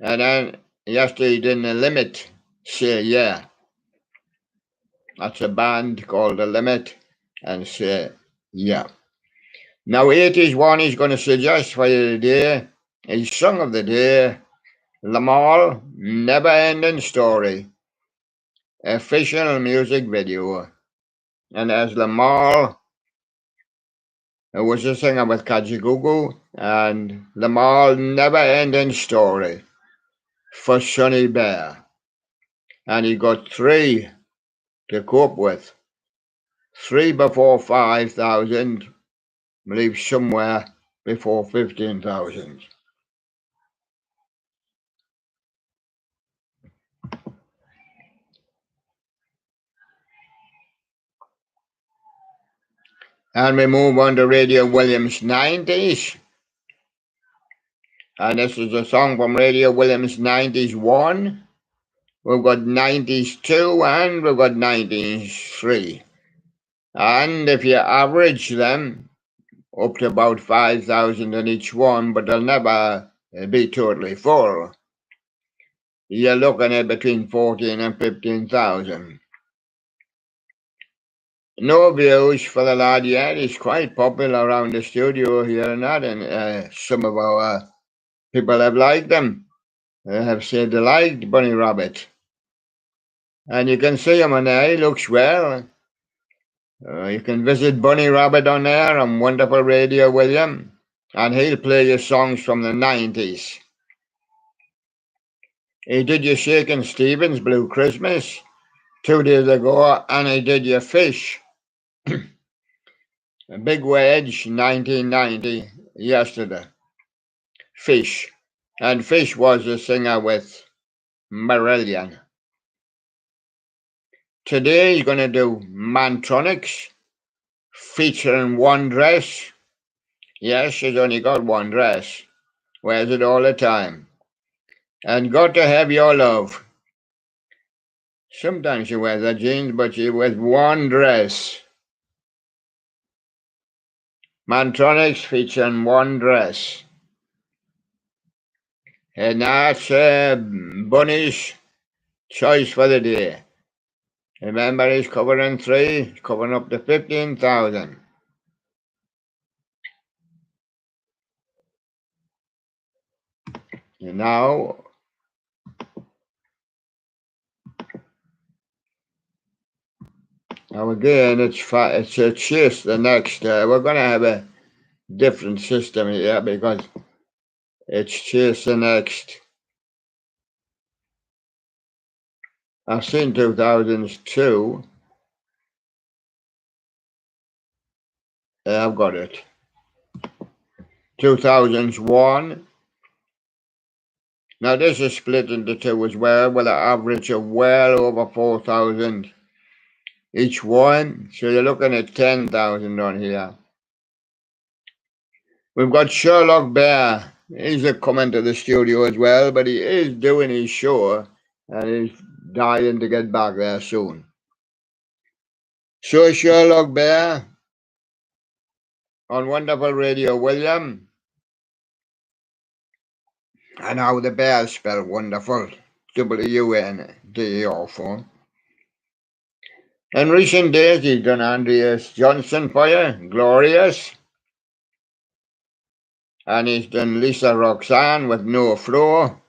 And then yesterday he did The Limit, Say Yeah. That's a band called The Limit and Say Yeah. Now 80s 1 he's going to suggest for you today, his song of the day, Lamal, Never Ending Story, official music video. And as Lamal, it was a singer with Kajagoogoo, and Lamal, Never Ending Story for Sonny Bear. And he got 3 to cope with. 3 before 5,000, I believe somewhere before 15,000. And we move on to Radio Williams 90s. And this is a song from Radio Williams 90s 1. We've got 90s 2 and we've got 90s 3. And if you average them, up to about 5,000 in each one, but they'll never be totally full. You're looking at between 14 and 15,000. No views for the lad yet. He's quite popular around the studio here and that, and some of our People have liked them. They have said they liked Bunny Rabbit. And you can see him on there. He looks well. You can visit Bunny Rabbit on there on Wonderful Radio William. And he'll play you songs from the 90s. He did your Shakin' Stevens Blue Christmas 2 days ago, and he did your Fish. A Big Wedge 1990 yesterday. Fish. And Fish was a singer with Marillion. Today he's going to do Mantronix featuring One Dress. Yes, she's only got one dress. Wears it all the time. And Got to Have Your Love. Sometimes she wears her jeans, but she wears one dress. Mantronix featuring One Dress. And that's Bunny's choice for the day. Remember, he's covering 3, he's covering up to 15,000. And now again, it's a chase the next. We're going to have a different system here because it's chase the next. I've seen 2002. I've got it. 2001. Now this is split into 2 as well, with an average of well over 4,000 each one. So you're looking at 10,000 on here. We've got Sherlock Bear. He's coming to the studio as well, but he is doing his show and he's dying to get back there soon. So Sherlock Bear on Wonderful Radio William. And how the bear spell wonderful. WNDOR. In recent days, he's done Andreas Johnson for you, Glorious. And he's done Lisa Roxanne with No Flow.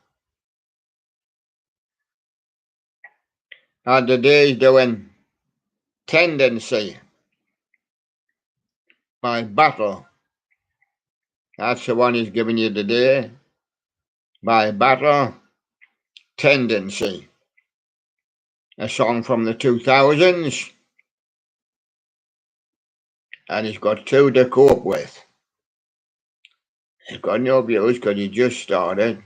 And today he's doing Tendency by Battle. That's the one he's giving you today. By Battle, Tendency. A song from the 2000s. And he's got 2 to cope with. He's got no views because he just started.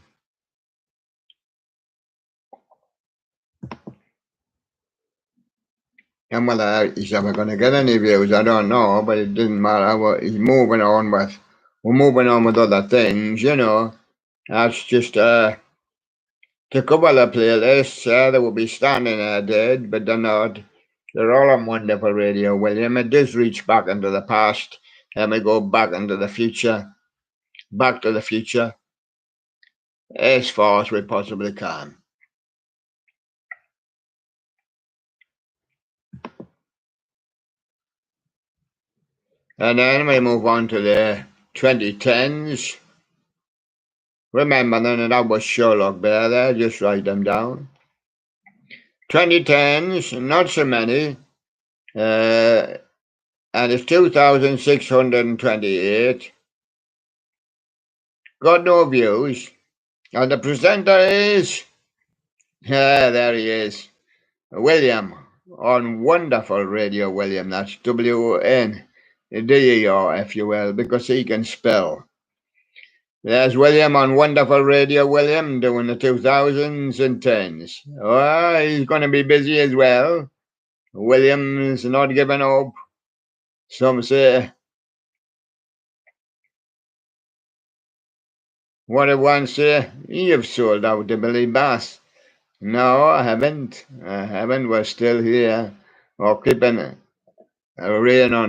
And whether he's ever going to get any views, I don't know, but it doesn't matter. He's moving on with, we're moving on with other things, you know. That's just to cover the playlists. They will be standing there dead, but they're not. They're all on Wonderful Radio William. It does reach back into the past, and we go back into the future. Back to the future. As far as we possibly can. And then we move on to the 2010s. Remember then that was Sherlock Bear there, just write them down. 2010s, not so many. And it's 2,628. Got no views. And the presenter is, there he is, William, on Wonderful Radio William. That's WNDER, if you will, because he can spell. There's William on Wonderful Radio William doing the 2000s and 10s. Oh, he's going to be busy as well. William's not giving up. Some say, what did one say? You've sold out to Billy Bass. No, I haven't. We're still here. Or keeping a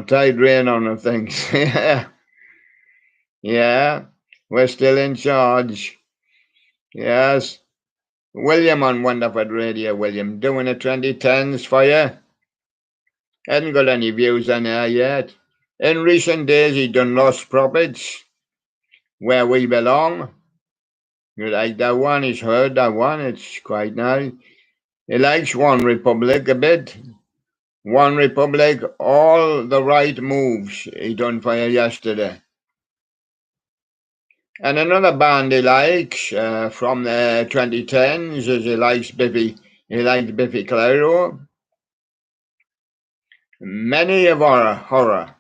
tight rein on the things. Yeah, we're still in charge. Yes. William on Wonderful Radio William, doing the 2010s for you. Hadn't got any views on there yet. In recent days, he done Lost Prophets, Where We Belong. You like that one? He's heard that one. It's quite nice. He likes One Republic a bit. One Republic, all the right moves he done for you yesterday. And another band he likes from the 2010s is he likes Biffy Clyro. Many of horror.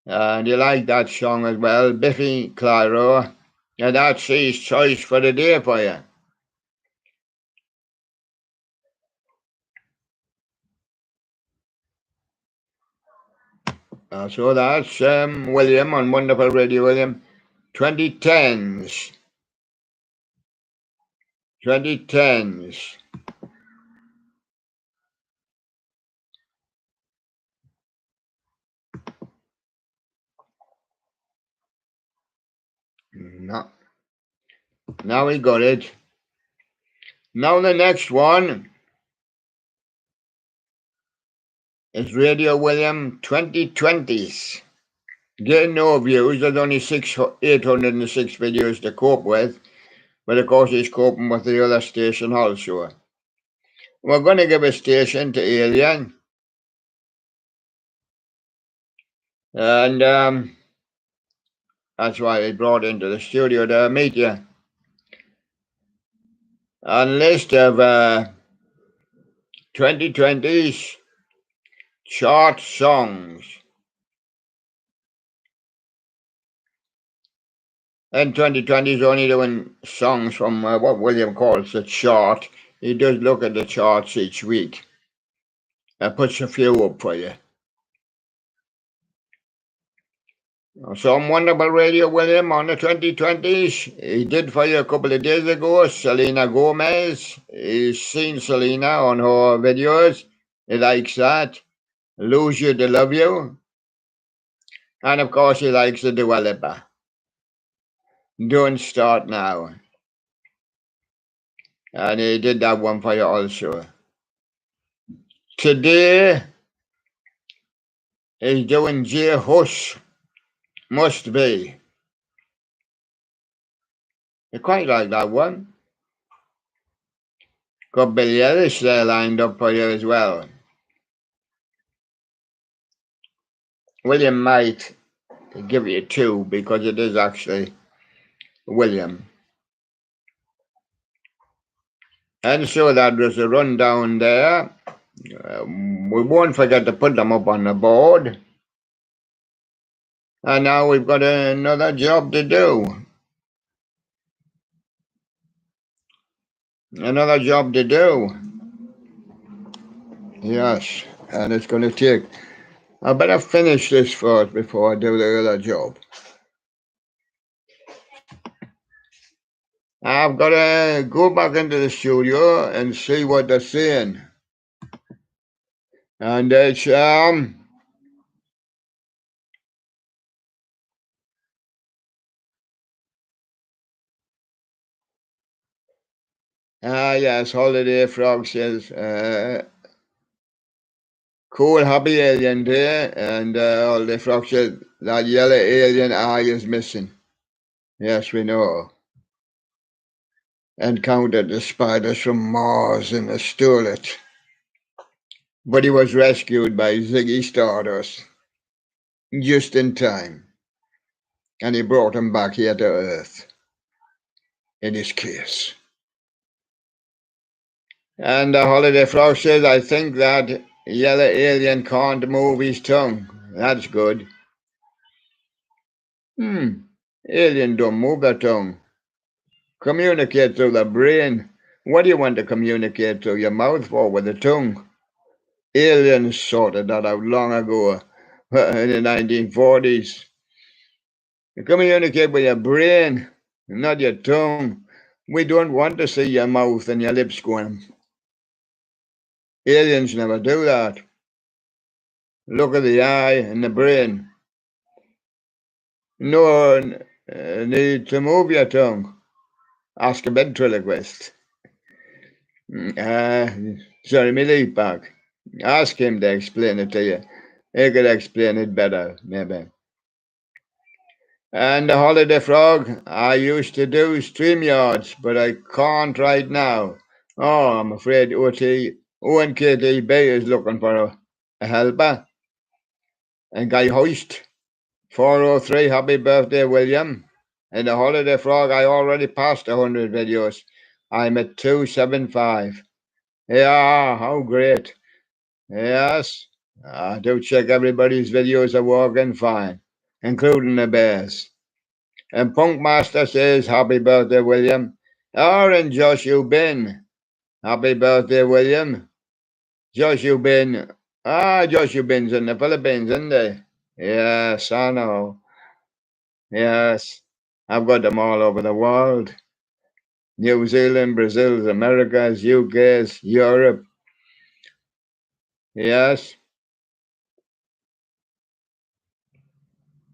And you like that song as well, Biffy Clyro. And that's his choice for the day for you. So that's William on Wonderful Radio William. 2010s. 2010s. No. Now we got it. Now the next one is Radio William 2020s. Getting no views, there's only 806 videos to cope with, but of course he's coping with the other station also. We're going to give a station to Alien. And that's why he brought into the studio to meet you. A list of 2020s chart songs. And 2020 is only doing songs from what William calls the chart. He does look at the charts each week. And puts a few up for you. So on Wonderful Radio William on the 2020s. He did for you a couple of days ago, Selena Gomez. He's seen Selena on her videos. He likes that. Lose You to Love You. And of course he likes the Dua Lipa. Don't Start Now. And he did that one for you also. Today he's doing J Hus. Must Be. I quite like that one. Got Billie Eilish there lined up for you as well. William might give you two because it is actually William. And so that was a rundown there. We won't forget to put them up on the board. And now we've got another job to do. Another job to do. Yes, and it's going to take... I better finish this first before I do the other job. I've got to go back into the studio and see what they're saying. And it's... yes, Holiday Frog says... cool happy alien day, and Holiday Frog says that yellow alien eye is missing. Yes, we know. Encountered the spiders from Mars and stole it. But he was rescued by Ziggy Stardust just in time. And he brought him back here to Earth in his case. And the Holiday Frog says, I think that yellow alien can't move his tongue. That's good. Alien don't move their tongue. Communicate through the brain. What do you want to communicate through your mouth for with the tongue? Aliens sorted that out long ago in the 1940s. You communicate with your brain, not your tongue. We don't want to see your mouth and your lips going. Aliens never do that. Look at the eye and the brain. No need to move your tongue. Ask a ventriloquist. Sorry, me leave back. Ask him to explain it to you. He could explain it better, maybe. And the Holiday Frog, I used to do StreamYards, but I can't right now. Oh, I'm afraid ONKTB is looking for a helper. And Guy Hoist, 403, happy birthday, William. And the Holiday Frog, I already passed 100 videos. I'm at 275. Yeah, how great. Yes, I do check everybody's videos are working fine, including the bears. And Punk Master says, happy birthday, William. And Josh Ubin, happy birthday, William. Josh Ubin, Josh Ubin's in the Philippines, isn't he? Yes, I know. Yes, I've got them all over the world. New Zealand, Brazil, Americas, UK's, Europe. Yes.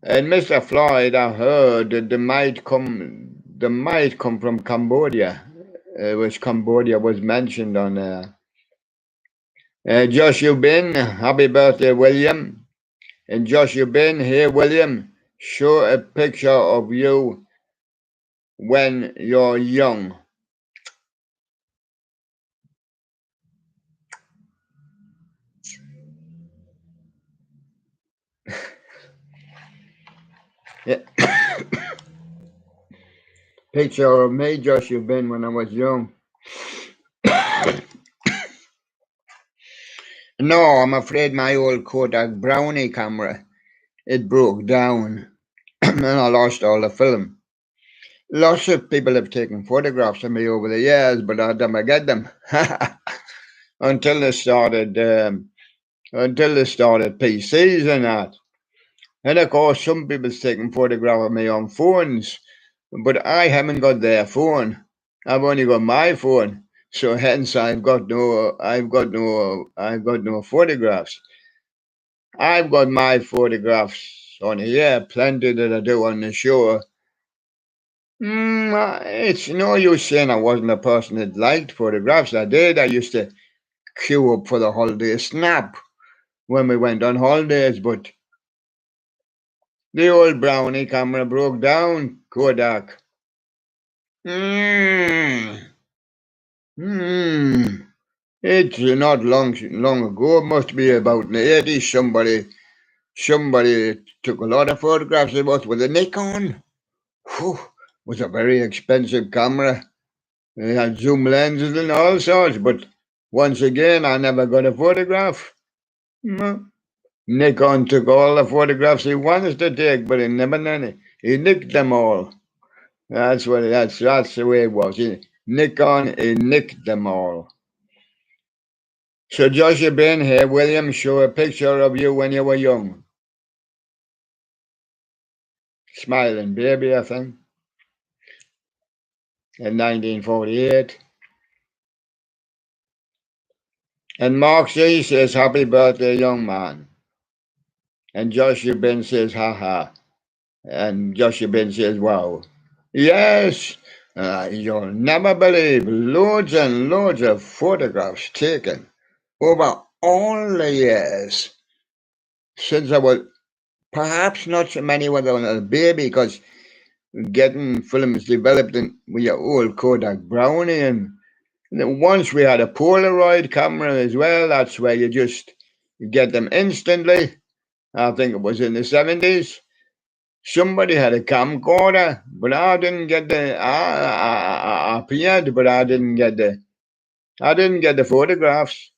And Mr. Floyd, I heard that they might come from Cambodia, which Cambodia was mentioned on there. Josh Ubin, happy birthday, William. And Josh Ubin, here, William, show a picture of you when you're young. Yeah. Picture of me, Josh Ubin, when I was young. No, I'm afraid my old Kodak Brownie camera, it broke down and I lost all the film. Lots of people have taken photographs of me over the years, but I never get them until they started PCs and that. And of course, some people's taking photographs of me on phones, but I haven't got their phone. I've only got my phone, so hence I've got no photographs. I've got my photographs on here, plenty that I do on the show. It's no use saying I wasn't a person that liked photographs. I did. I used to queue up for the holiday snap when we went on holidays, but the old Brownie camera broke down, Kodak. Mm, mm. It's not long ago. It must be about in the 80s. Somebody took a lot of photographs of us with a Nikon. Whew, was a very expensive camera. It had zoom lenses and all sorts, but once again, I never got a photograph. Mm. Nikon took all the photographs he wanted to take, but he never done. He nicked them all. That's the way it was. Nikon, he nicked them all. So Joshua Ben here, William, show a picture of you when you were young. Smiling baby, I think. In 1948. And Mark C says, happy birthday, young man. And Joshua Ben says, ha ha. And Joshua Ben says, wow. Yes, you'll never believe loads and loads of photographs taken over all the years since I was perhaps not so many when I was a baby because getting films developed with your old Kodak Brownie and once we had a Polaroid camera as well. That's where you just get them instantly. I think it was in the 70s. Somebody had a camcorder, but I didn't get I appeared, but I didn't get the photographs.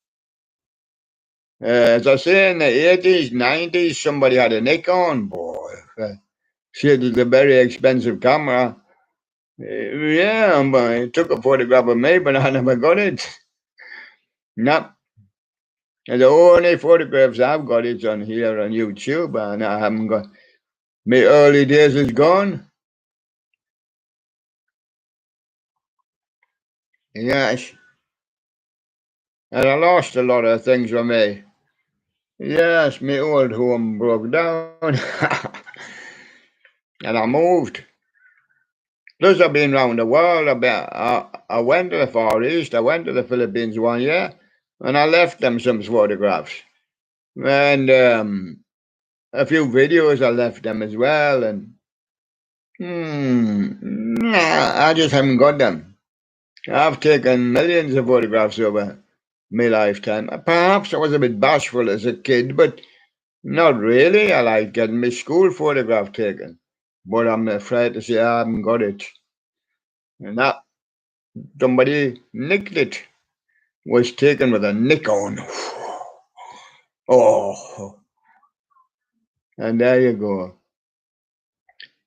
As I say, in the 80s, 90s, somebody had a Nikon, boy. Shit, it's a very expensive camera. Yeah, but it took a photograph of me, but I never got it. No. And the only photographs I've got is on here on YouTube, and I haven't got. My early days is gone. Yes. And I lost a lot of things from me. Yes, my old home broke down. And I moved. Plus, I've been around the world. I went to the Far East. I went to the Philippines one year, and I left them some photographs. And a few videos I left them as well. And Nah, I just haven't got them. I've taken millions of photographs over my lifetime. Perhaps I was a bit bashful as a kid, but not really. I like getting my school photograph taken. But I'm afraid to say I haven't got it. And that somebody nicked it. Was taken with a Nikon. Oh, and there you go.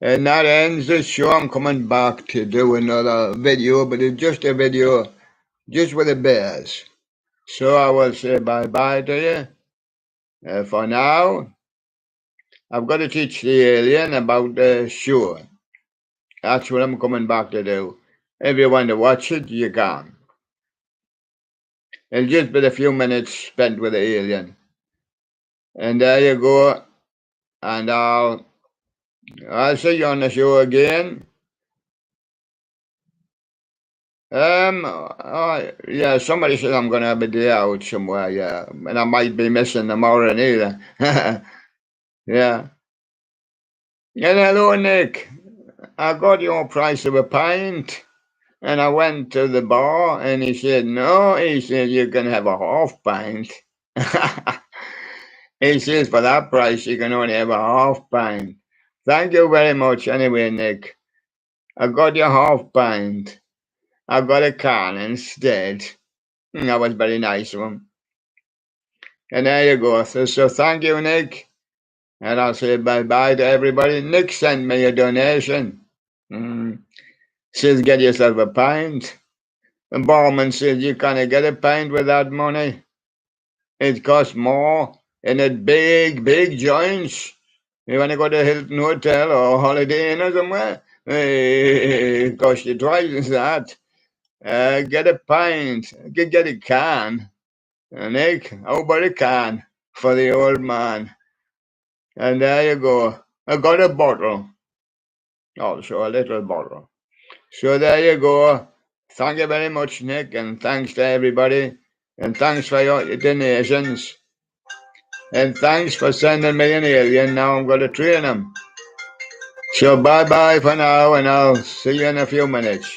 And that ends the show. I'm coming back to do another video, but it's just a video just with the bears. So I will say bye-bye to you. For now, I've got to teach the alien about the show. That's what I'm coming back to do. If you want to watch it, you can. It'll just be a few minutes spent with the alien. And there you go. And I'll see you on the show again. Yeah, somebody said I'm going to have a day out somewhere, yeah. And I might be missing tomorrow either. Yeah. And hello, Nick. I got your price of a pint. And I went to the bar and he said, no, he said, you can have a half pint. He says, for that price, you can only have a half pint. Thank you very much anyway, Nick. I got your half pint. I got a can instead. That was very nice of him. And there you go. So thank you, Nick. And I'll say bye-bye to everybody. Nick sent me a donation. Says, get yourself a pint. And barman says, you can't get a pint with that money. It costs more in a big joints. You want to go to Hilton Hotel or Holiday Inn or somewhere? It costs you twice that. Get a pint. Get a can. Nick, how about a can for the old man? And there you go. I got a bottle. Also a little bottle. So there you go. Thank you very much, Nick, and thanks to everybody. And thanks for your donations. And thanks for sending me an alien. Now I'm going to train him. So bye-bye for now, and I'll see you in a few minutes.